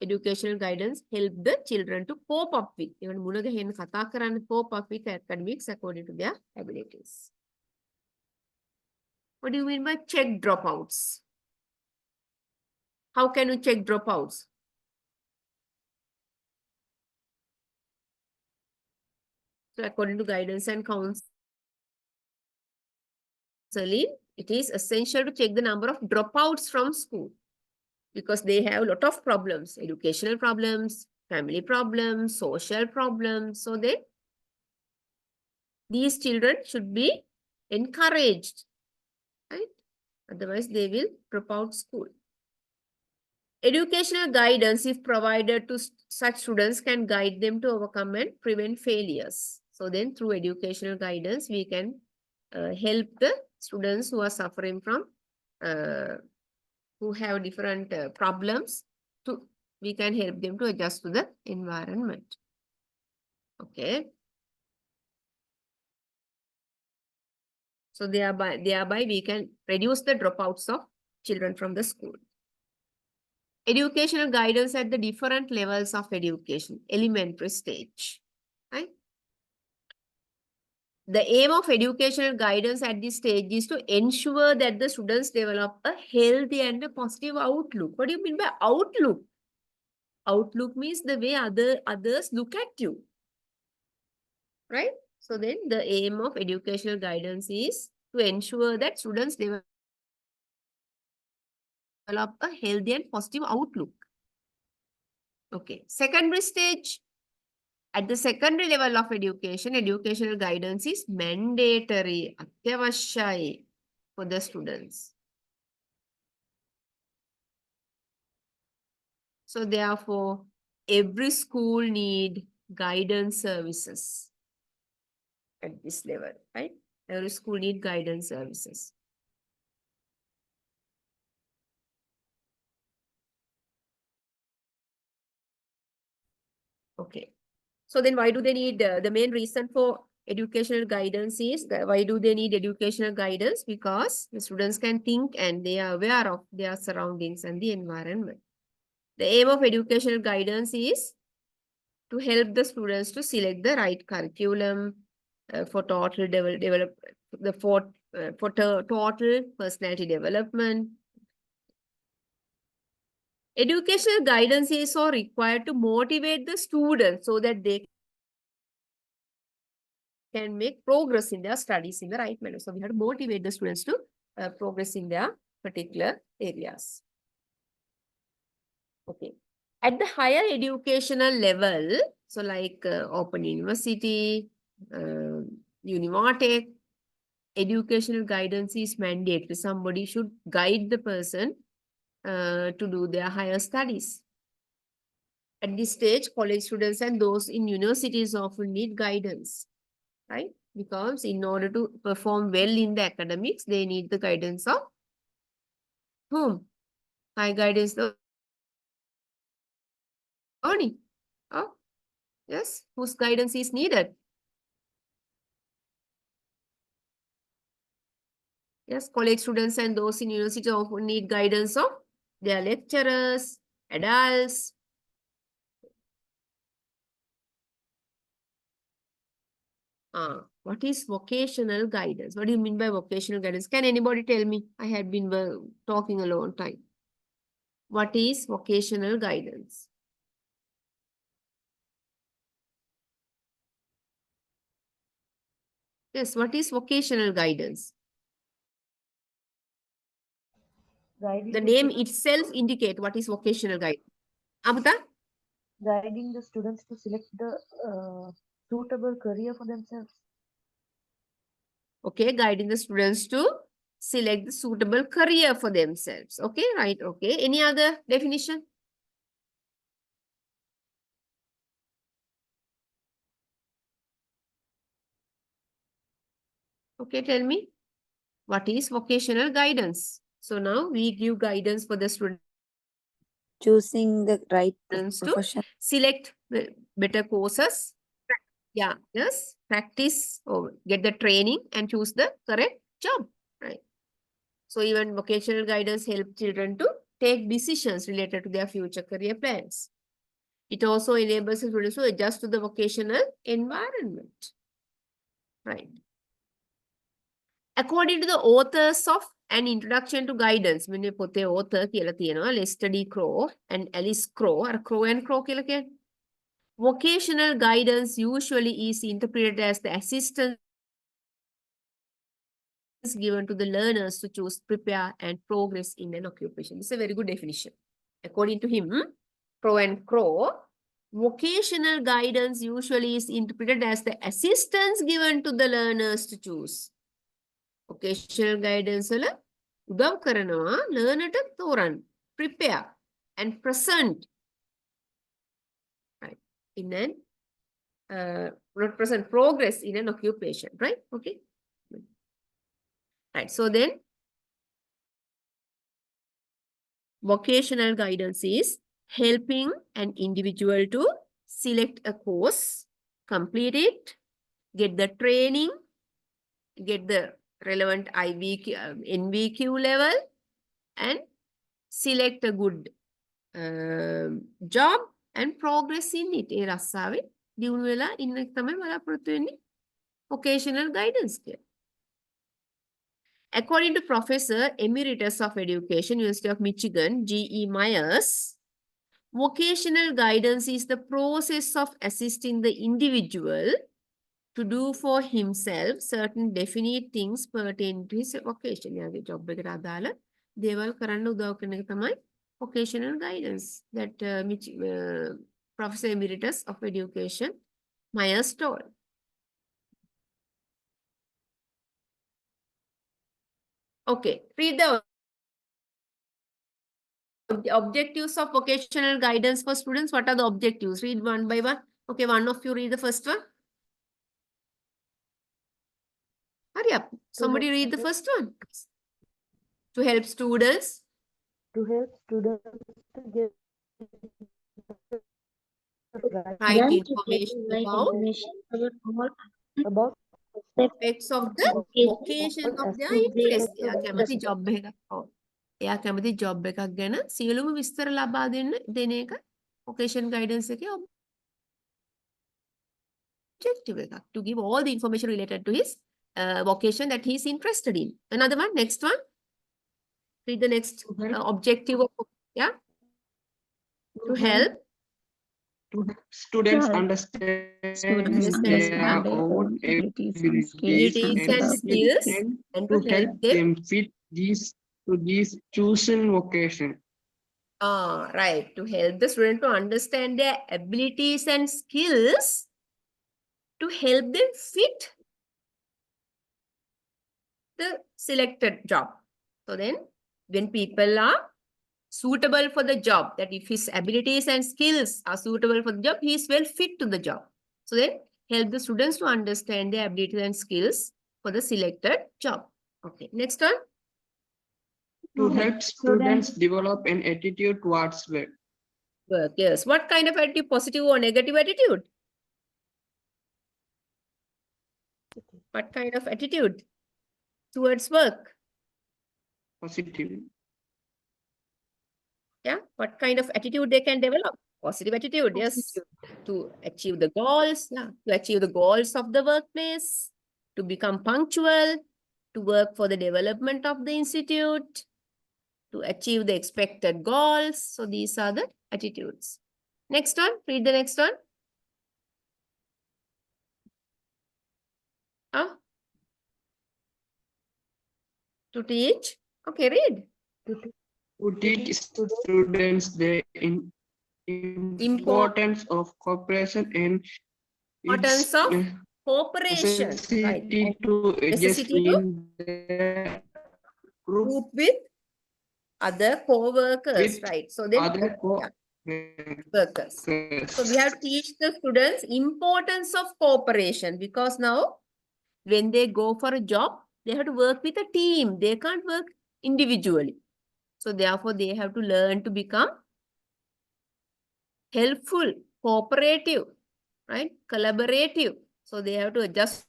educational guidance help the children to cope up with, even මුණගැහෙන්න කතා කරන්න cope up with academics according to their abilities. What do you mean by check dropouts? How can you check dropouts? So according to guidance and counseling, it is essential to check the number of dropouts from school because they have a lot of problems, educational problems, family problems, social problems. So then these children should be encouraged, right? Otherwise they will drop out school. Educational guidance, if provided to such students, can guide them to overcome and prevent failures. So then through educational guidance, we can help the students who are suffering from, who have different problems, we can help them to adjust to the environment. Okay. So thereby we can reduce the dropouts of children from the school. Educational guidance at the different levels of education, elementary stage, right? The aim of educational guidance at this stage is to ensure that the students develop a healthy and a positive outlook. What do you mean by outlook? Outlook means the way others look at you, right? So then the aim of educational guidance is to ensure that students develop a healthy and positive outlook. Okay, secondary stage. At the secondary level of education, educational guidance is mandatory, අත්‍යවශ්‍යයි for the students. So therefore, every school need guidance services at this level, right? Every school need guidance services. Okay. So then why do they need, the main reason for educational guidance is, why do they need educational guidance? Because the students can think and they are aware of their surroundings and the environment. The aim of educational guidance is to help the students to select the right curriculum for total total personality development. Educational guidance is so required to motivate the students so that they can make progress in their studies in the right manner. So we have to motivate the students to progress in their particular areas. Okay. At the higher educational level, so like Open University, Univatech, educational guidance is mandatory. Somebody should guide the person to do their higher studies. At this stage, college students and those in universities often need guidance, right? Because in order to perform well in the academics, they need the guidance of whom? High guidance the learning. Oh, yes, whose guidance is needed? Yes, college students and those in university often need guidance of their lecturers, adults. What is vocational guidance? What do you mean by vocational guidance? Can anybody tell me? I had been talking a long time. What is vocational guidance? Yes, what is vocational guidance? Guiding The the name students, itself indicate what is vocational guidance. Amata? guiding the students to select the suitable career for themselves. Okay, guiding the students to select the suitable career for themselves. Okay, right. Okay. Any other definition? Okay, tell me. What is vocational guidance? So now we give guidance for the students Choosing the right to profession. select the better courses. Yeah, yes, practice or get the training and choose the correct job, right? So even vocational guidance help children to take decisions related to their future career plans. It also enables the students to adjust to the vocational environment, right? According to the authors of An Introduction to Guidance, මෙන්න පොතේ author කියලා තියෙනවා Lester D. Crow and Alice Crow. අර Crow and Crow කියලා කියන්නේ. Vocational guidance usually is interpreted as the assistance given to the learners to choose, prepare, and progress in an occupation. This is a very good definition. According to him, Crow and Crow, vocational guidance usually is interpreted as the assistance given to the learners to choose. Vocational guidance වල උදව් කරනවා learner ට තෝරන්න, prepare, and present. Right. In an not present, progress in an occupation, right? Okay. Right. So then vocational guidance is helping an individual to select a course, complete it, get the training, get the relevant IVQ, NVQ level, and select a good job and progress in it. ඒ රස්සාවේ දියුණු වෙලා ඉන්න එක තමයි බලාපොරොත්තු වෙන්නේ vocational guidance කියලා. According to Professor Emeritus of Education, University of Michigan, G.E. Myers, vocational guidance is the process of assisting the individual to do for himself certain definite things pertaining to his vocation. යාගේ job එකට අදාළ දේවල් කරන්න උදව් කරන එක තමයි vocational guidance that Professor Emeritus of Education Myers told. Okay, read the the objectives of vocational guidance for students. What are the objectives? Read one by one. Okay, one of you read the first one. Hurry up. Somebody read the first one. To help students. To help students to get Right Then to get information the right about information about aspects of the vocation vocation of their of their interest. එයා කැමති interest. job එකක්. ඔව්. එයා කැමති job එකක් ගැන සියලුම විස්තර ලබා දෙන එක vocation guidance එකේ objective එකක්. To give all the information related to his vocation that he is interested in. Another one, next one. Read the next objective of, yeah. To help students help understand students understand their understand their own own abilities and abilities skills abilities and and capabilities. skills and and to to help help them. them fit these chosen vocation. Right. To help the student to understand their abilities and skills to help them fit the selected job. So then when people are suitable for the job, that if his abilities and skills are suitable for the job, he is well fit to the job. So then help the students to understand their abilities and skills for the selected job. Okay, next one. To help students develop an attitude towards work. Work, yes. What kind of attitude? Positive or negative attitude? What kind of attitude towards work? Positive. Yeah, what kind of attitude they can develop? Positive attitude, yes. To achieve the goals, yeah. To achieve the goals of the workplace, to become punctual, to work for the development of the institute, to achieve the expected goals. So these are the attitudes. Next one, read the next one. To teach. Okay, read. To teach students the importance of cooperation and Importance its of cooperation, right? necessity to adjust Necessity to in the group group with other co-workers, with right? So then, other yeah, workers. So we have to teach the students importance of cooperation, because now when they go for a job, they have to work with a team. They can't work individually. So therefore, they have to learn to become helpful, cooperative, right? Collaborative. So they have to adjust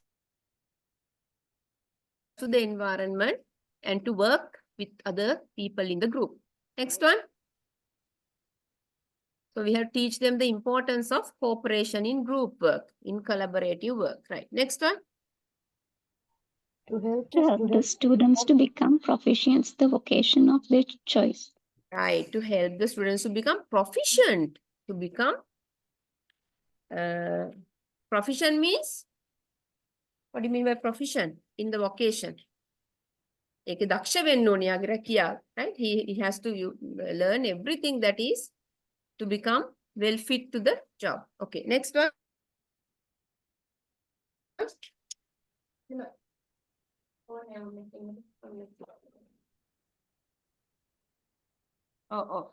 to the environment and to work with other people in the group. Next one. So we have to teach them the importance of cooperation in group work, in collaborative work, right? Next one. to help To help the students to become proficient in the vocation of their choice. Right, to help the students to become proficient, to become proficient means, what do you mean by proficient in the vocation? ඒකේ දක්ෂ වෙන්න ඕනේ යාගේ රැකියාව, right? He has to learn everything that is to become well fit to the job. Okay, next one. Oh.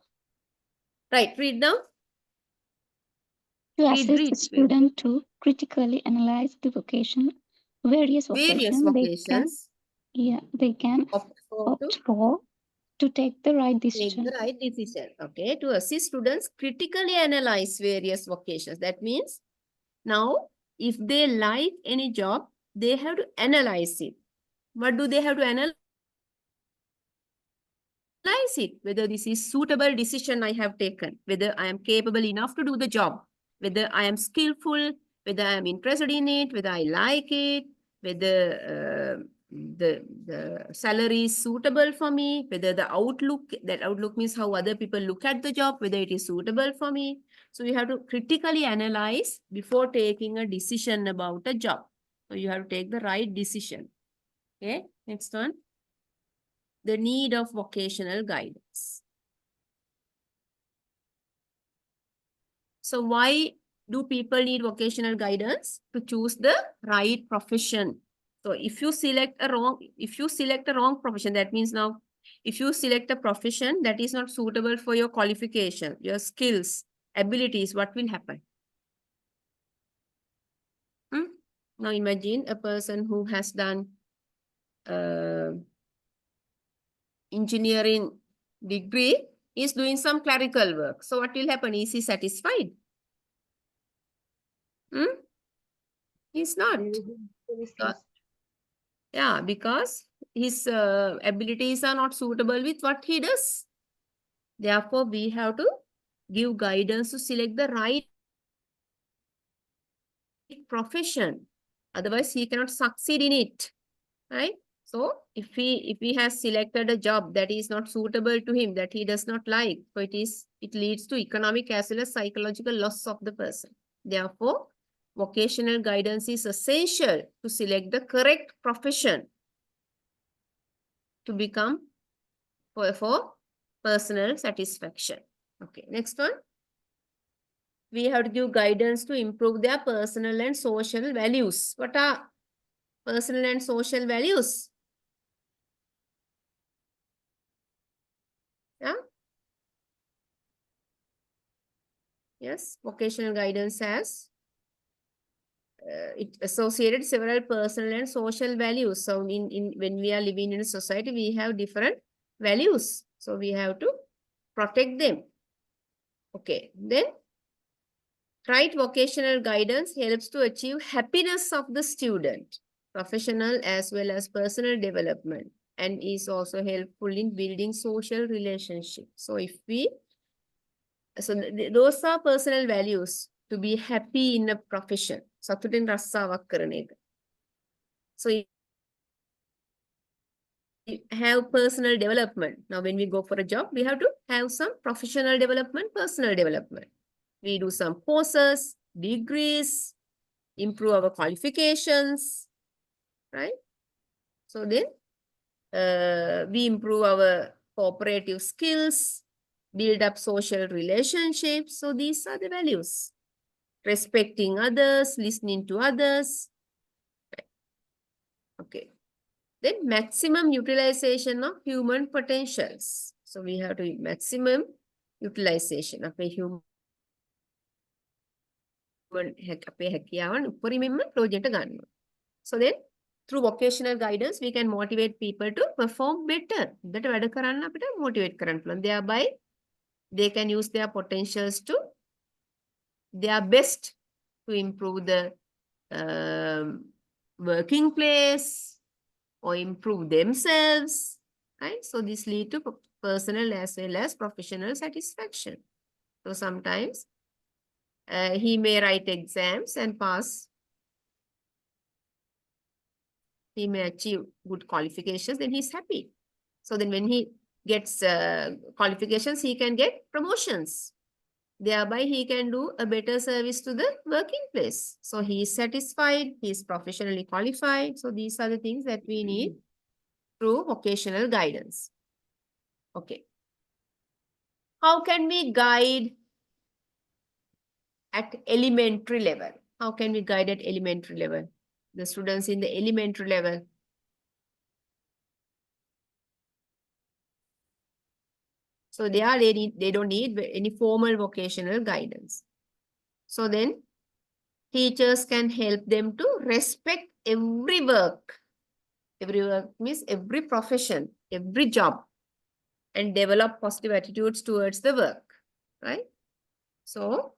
Right, read now. To Read, assist read. the student to critically analyze the vocation, various vocations they can opt for to take the right decision. Take the right decision. Okay, to assist students critically analyze various vocations. That means now if they like any job, they have to analyze it. What do they have to analyze it? Whether this is suitable decision I have taken, whether I am capable enough to do the job, whether I am skillful, whether I am interested in it, whether I like it, whether the salary is suitable for me, whether the outlook, that outlook means how other people look at the job, whether it is suitable for me. So you have to critically analyze before taking a decision about a job. So you have to take the right decision. Okay, next one. The need of vocational guidance. So why do people need vocational guidance? To choose the right profession. So if you select a wrong profession, that means now if you select a profession that is not suitable for your qualification, your skills, abilities, what will happen? Now imagine a person who has done engineering degree is doing some clerical work. So what will happen? Is he satisfied? He's not. Yeah, because his abilities are not suitable with what he does. Therefore, we have to give guidance to select the right profession. Otherwise, he cannot succeed in it, right? So, if he has selected a job that is not suitable to him, that he does not like, so it leads to economic as well as psychological loss of the person. Therefore, vocational guidance is essential to select the correct profession to become for personal satisfaction. Okay, next one. We have to give guidance to improve their personal and social values. What are personal and social values? Yeah. Yes, vocational guidance has it associated several personal and social values. So when we are living in a society, we have different values. So we have to protect them. Okay, then right vocational guidance helps to achieve happiness of the student, professional as well as personal development, and is also helpful in building social relationships. So those are personal values to be happy in a profession. සතුටින් රස්සාවක් කරන එක. So have personal development. Now, when we go for a job, we have to have some professional development, personal development. We do some courses, degrees, improve our qualifications, right? So then we improve our cooperative skills, build up social relationships. So these are the values. Respecting others, listening to others. Okay. Then maximum utilization of human potentials. So we have to maximum utilization of a human project. So then through vocational guidance, we can motivate people to perform better. Motivate thereby they can use their potentials to their best to improve the working place or improve themselves, right? So this lead to personal as well as professional satisfaction. So sometimes he may write exams and pass. He may achieve good qualifications, then he's happy. So then when he gets qualifications, he can get promotions. Thereby, he can do a better service to the working place. So he is satisfied, he is professionally qualified. So these are the things that we need through vocational guidance. Okay. How can we guide at elementary level? How can we guide at elementary level? The students in the elementary level. So they don't need any formal vocational guidance. So then teachers can help them to respect every work. Every work means every profession, every job, and develop positive attitudes towards the work, right? So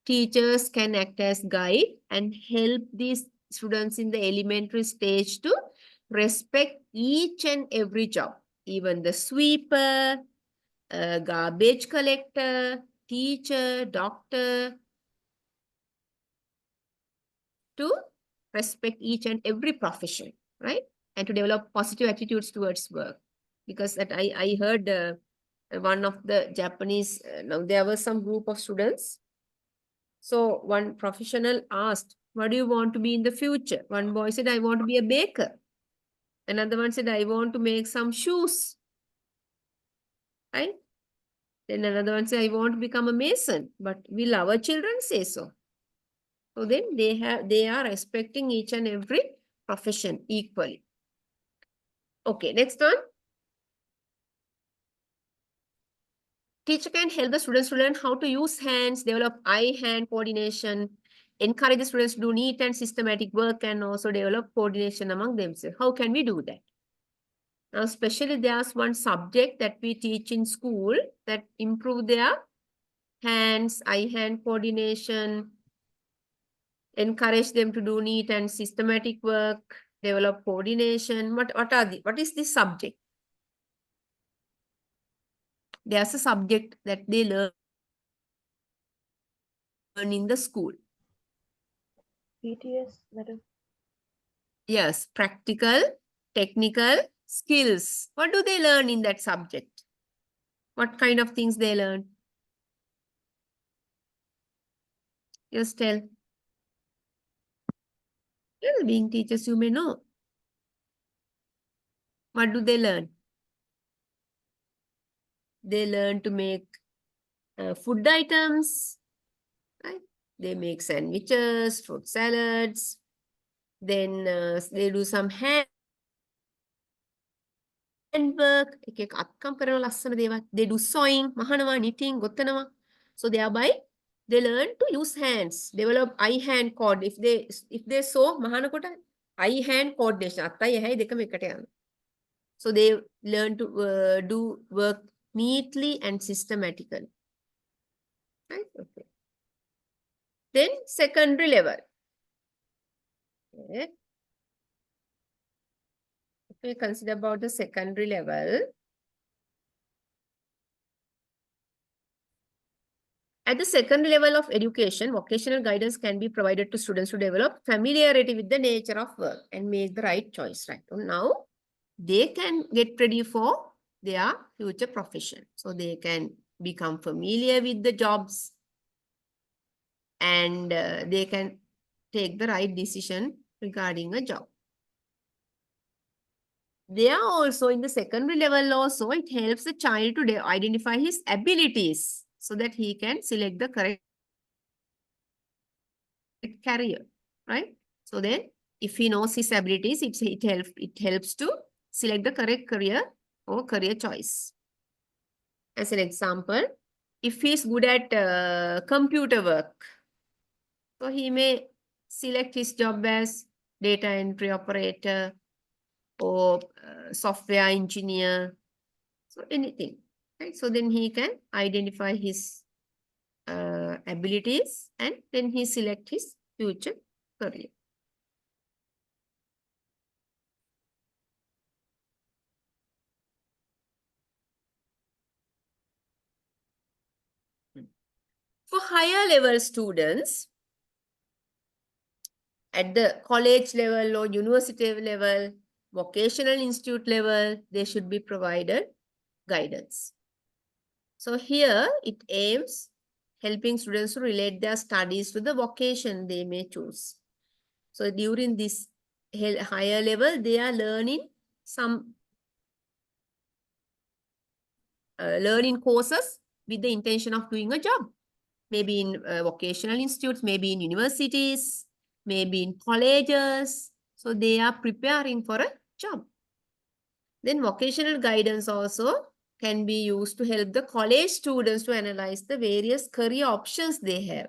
teachers can act as guide and help these students in the elementary stage to respect each and every job, even the sweeper, garbage collector, teacher, doctor, to respect each and every profession, right? And to develop positive attitudes towards work. Because that I heard one of the Japanese, now there was some group of students. So one professional asked, what do you want to be in the future? One boy said, I want to be a baker. Another one said, I want to make some shoes. Right? Then another one said, I want to become a mason. But will our children say so? So then they are respecting each and every profession equally. Okay, next one. Teacher can help the students to learn how to use hands, develop eye-hand coordination, encourage the students to do neat and systematic work, and also develop coordination among themselves. How can we do that? Now, especially there's one subject that we teach in school that improve their hands, eye-hand coordination, encourage them to do neat and systematic work, develop coordination. What is this subject? There's a subject that they learn in the school. PTS, madam. Yes, practical, technical skills. What do they learn in that subject? What kind of things they learn? Just tell. Well, being teachers, you may know. What do they learn? They learn to make food items, right? They make sandwiches, fruit salads. Then they do some handwork. They do sewing, mahanawa, knitting, gottanawa. So thereby they learn to use hands, develop eye-hand cord. If they sew, mahanakota eye-hand coordination. So they learn to do work neatly and systematically. Right? Okay. Then secondary level. Okay. If we consider about the secondary level, at the secondary level of education, vocational guidance can be provided to students to develop familiarity with the nature of work and make the right choice. Right? So now they can get ready for their future profession. So they can become familiar with the jobs and they can take the right decision regarding a job. They are also in the secondary level also, it helps the child to identify his abilities so that he can select the correct career, right? So then if he knows his abilities, it helps to select the correct career or career choice. As an example, if he is good at computer work, so he may select his job as data entry operator or software engineer, so anything, right? So then he can identify his abilities and then he select his future career. For higher level students, at the college level or university level, vocational institute level, they should be provided guidance. So here it aims helping students to relate their studies to the vocation they may choose. So during this higher level, they are learning some learning courses with the intention of doing a job. Maybe in vocational institutes, maybe in universities, maybe in colleges. So they are preparing for a job. Then vocational guidance also can be used to help the college students to analyze the various career options they have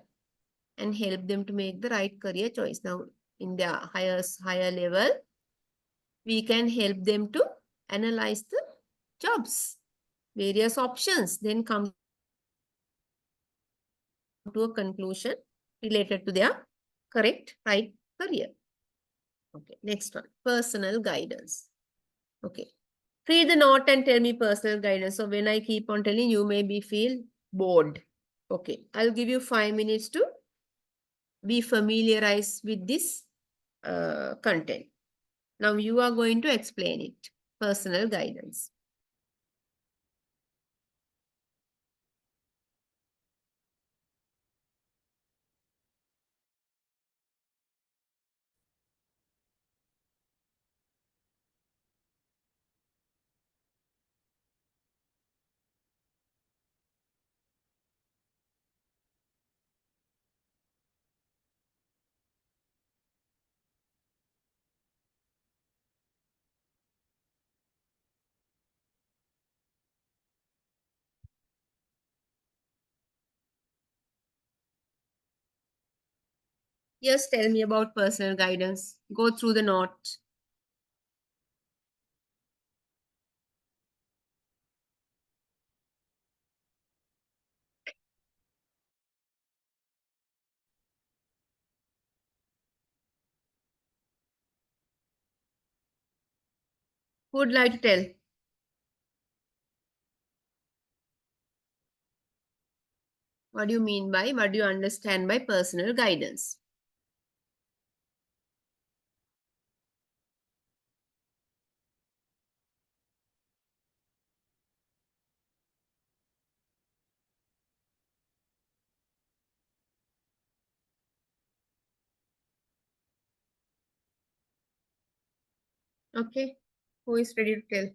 and help them to make the right career choice. Now, in the higher level, we can help them to analyze the jobs, various options, then come to a conclusion related to their correct right career. Okay, next one, personal guidance. Okay, read the note and tell me personal guidance. So when I keep on telling you, maybe feel bored. Okay, I'll give you 5 minutes to be familiarized with this content. Now you are going to explain it. Personal guidance. Yes, tell me about personal guidance. Go through the note. Who would like to tell? What do you mean by, what do you understand by personal guidance? Okay, who is ready to tell?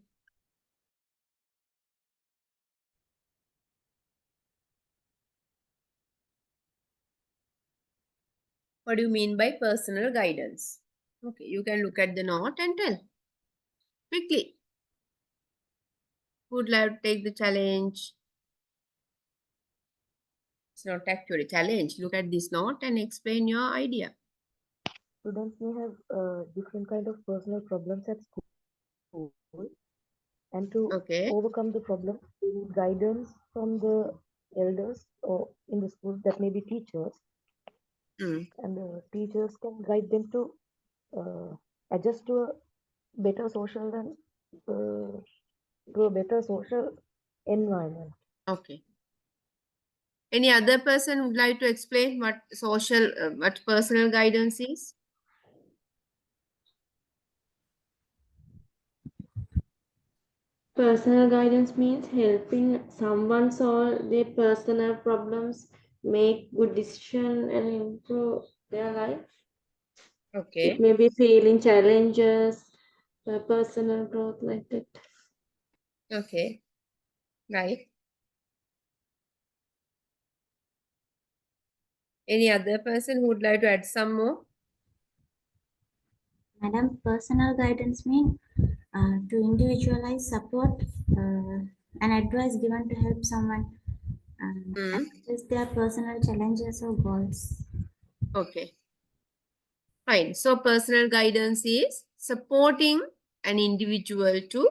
What do you mean by personal guidance? Okay, you can look at the note and tell quickly. Who would like to take the challenge? It's not actually a challenge. Look at this note and explain your idea. Students may have different kind of personal problems at school, and to overcome the problem, they need guidance from the elders or in the school, that may be teachers, and the teachers can guide them to adjust to a better social and to a better social environment. Okay. Any other person would like to explain what social, what personal guidance is? Personal guidance means helping someone solve their personal problems, make good decisions, and improve their life. Okay. It may be feeling challenges, personal growth, like that. Okay. Right. Any other person who would like to add some more? Madam, personal guidance means to individualize support and advice given to help someone address their personal challenges or goals. Okay. Fine. So personal guidance is supporting an individual to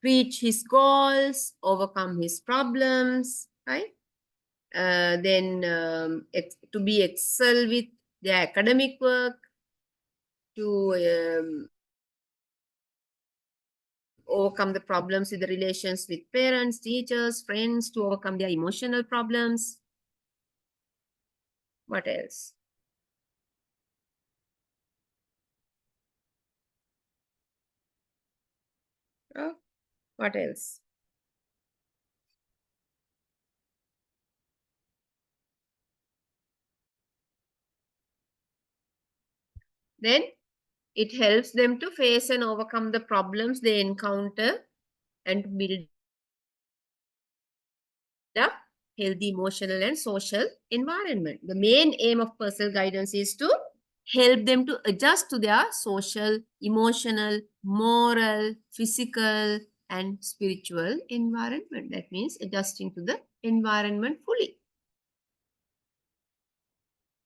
reach his goals, overcome his problems, right? Then to be excel with the academic work, to overcome the problems with the relations with parents, teachers, friends, to overcome their emotional problems. What else? What else? Then it helps them to face and overcome the problems they encounter and to build a healthy emotional and social environment. The main aim of personal guidance is to help them to adjust to their social, emotional, moral, physical, and spiritual environment. That means adjusting to the environment fully.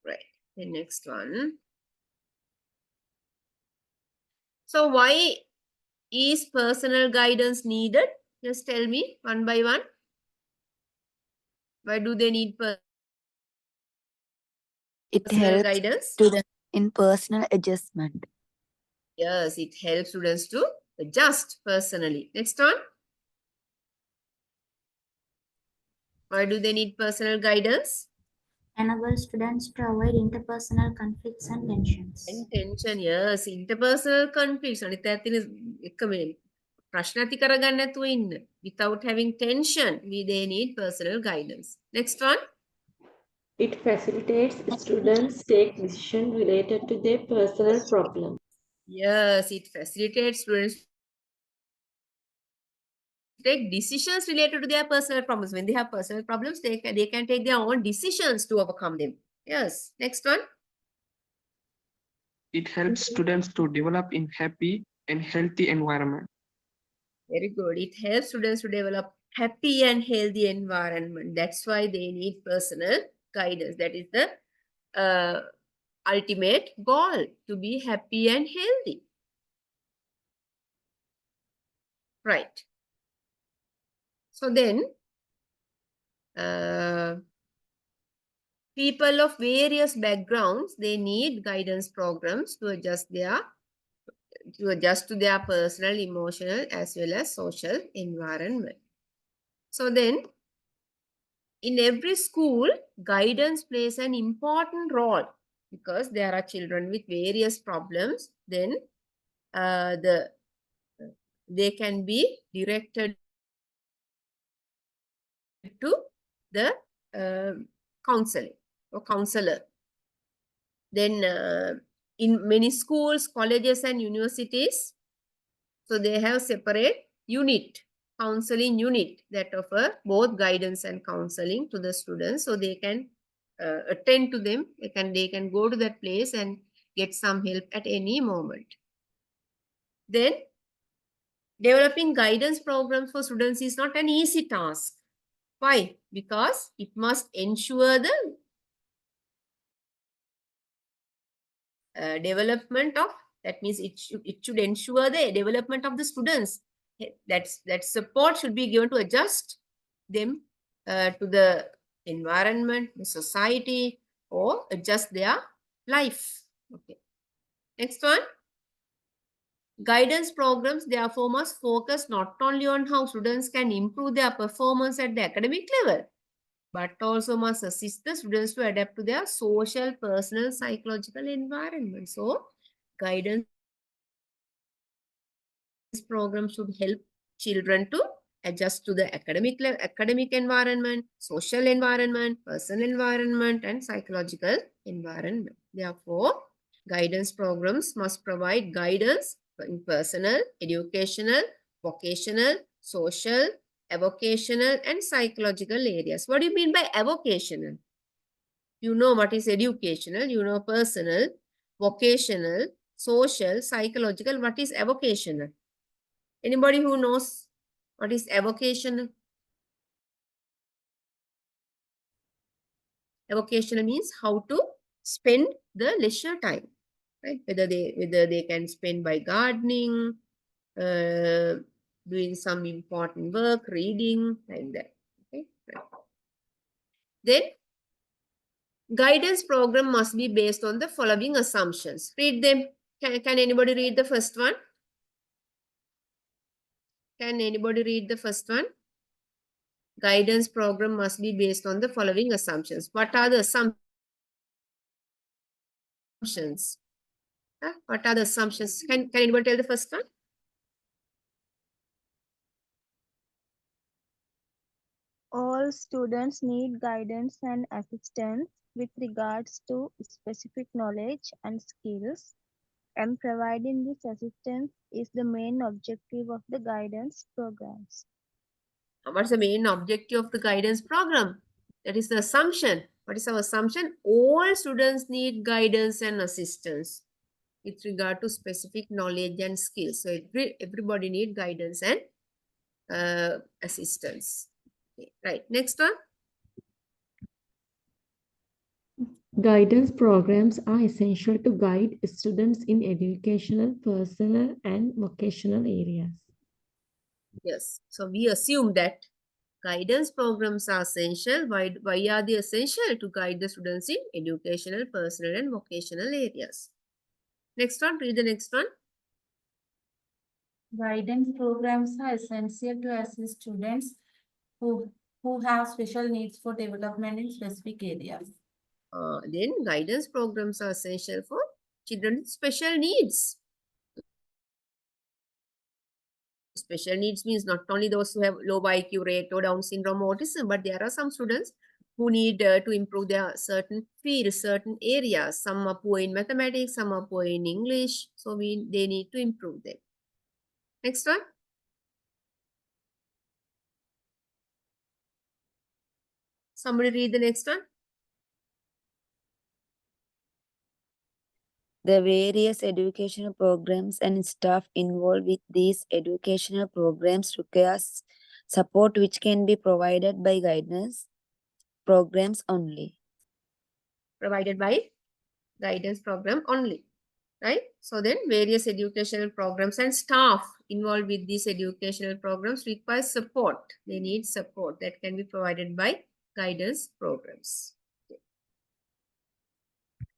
Right. The next one. So why is personal guidance needed? Just tell me one by one. Why do they need It personal helps guidance? students in personal adjustment. Yes, it helps students to adjust personally. Next one. Why do they need personal guidance? Enable students to avoid interpersonal conflicts and tensions. And tension, yes. Interpersonal conflicts. අනිත් ඇත්තනේ එක මේ ප්‍රශ්න ඇති කරගන්න නැතුව ඉන්න. Without having tension, they need personal guidance. Next one. It facilitates students take decisions related to their personal problems. Yes, it facilitates students take decisions related to their personal problems. When they have personal problems, they can take their own decisions to overcome them. Yes. Next one. It helps students to develop in happy and healthy environment. Very good. It helps students to develop happy and healthy environment. That's why they need personal guidance. That is the ultimate goal, to be happy and healthy. Right. So then, people of various backgrounds, they need guidance programs to adjust to their personal, emotional, as well as social environment. So then, in every school, guidance plays an important role because there are children with various problems. Then they can be directed to the counseling or counselor. Then in many schools, colleges and universities, so they have separate counseling unit that offer both guidance and counseling to the students, so they can attend to them. They can go to that place and get some help at any moment. Then developing guidance programs for students is not an easy task. Why? Because it must ensure the development of, that means it should ensure the development of the students. That support should be given to adjust them to the environment, the society, or adjust their life. Okay. Next one. Guidance programs therefore must focus not only on how students can improve their performance at the academic level, but also must assist the students to adapt to their social, personal, psychological environment. So, guidance program should help children to adjust to the academic environment, social environment, personal environment, and psychological environment. Therefore, guidance programs must provide guidance in personal, educational, vocational, social, avocational, and psychological areas. What do you mean by avocational? You know what is educational, you know personal, vocational, social, psychological. What is avocational? Anybody who knows what is avocational? Avocational means how to spend the leisure time, right? Whether they can spend by gardening, doing some important work, reading, like that. Okay. Right. Then guidance program must be based on the following assumptions. Read them. Can anybody read the first one? Can anybody read the first one? Guidance program must be based on the following assumptions. What are the assumptions? What are the assumptions? Can anybody tell the first one? All students need guidance and assistance with regards to specific knowledge and skills, and providing this assistance is the main objective of the guidance programs. What's the main objective of the guidance program? That is the assumption. What is our assumption? All students need guidance and assistance with regard to specific knowledge and skills. So everybody need guidance and assistance. Okay, right. Next one. Guidance programs are essential to guide students in educational, personal, and vocational areas. Yes. So we assume that guidance programs are essential. Why are they essential? To guide the students in educational, personal, and vocational areas. Next one. Read the next one. Guidance programs are essential to assist students who have special needs for development in specific areas. Then guidance programs are essential for children with special needs. Special needs means not only those who have low IQ rate or Down syndrome or autism, but there are some students who need to improve their certain fields, certain areas. Some are poor in mathematics, some are poor in English. So they need to improve them. Next one. Somebody read the next one. The various educational programs and staff involved with these educational programs requires support which can be provided by guidance programs only. provided by guidance program only, right? So then various educational programs and staff involved with these educational programs require support. They need support that can be provided by guidance programs.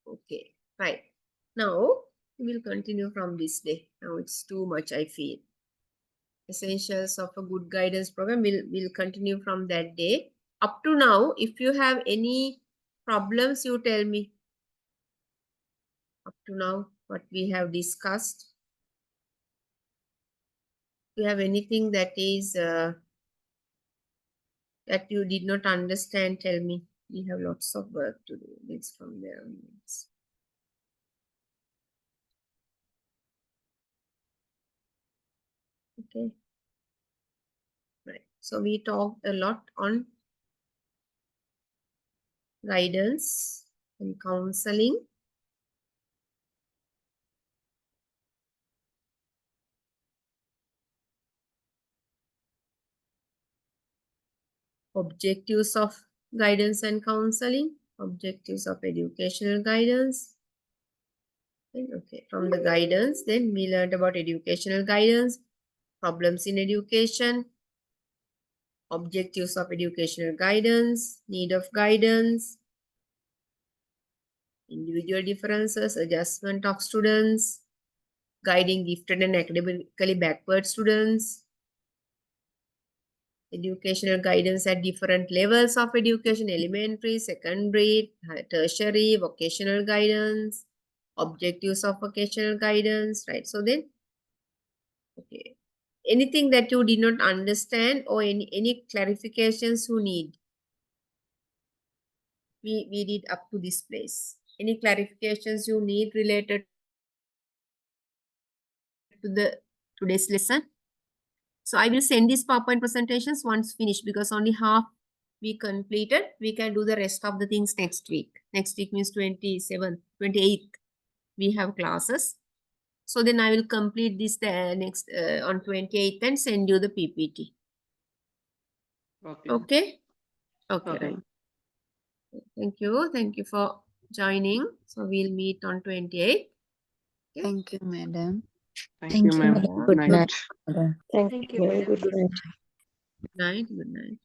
Okay, right. Now we will continue from this day. Now it's too much, I feel. Essentials of a good guidance program will continue from that day. Up to now, if you have any problems, you tell me. Up to now, what we have discussed. If you have anything that is that you did not understand, tell me. We have lots of work to do. It's from there onwards. Okay. Right. So we talked a lot on guidance and counseling. Objectives of guidance and counseling. Objectives of educational guidance. Okay, from the guidance, then we learned about educational guidance, problems in education, objectives of educational guidance, need of guidance, individual differences, adjustment of students, guiding gifted and academically backward students, educational guidance at different levels of education, elementary, secondary, tertiary, vocational guidance, objectives of vocational guidance, right? So then, okay, anything that you did not understand or any clarifications you need, we did up to this place. Any clarifications you need related to the today's lesson? So I will send these PowerPoint presentations once finished, because only half we completed. We can do the rest of the things next week. Next week means 27th, 28th. We have classes. So then I will complete this next on 28th and send you the PPT. Okay. Okay. Okay. Okay. Right. Thank you. Thank you for joining. So we'll meet on 28th. Okay. Thank you, madam. Thank you, ma'am. Good Good night. night. Madam. Thank you. Good night. Good night.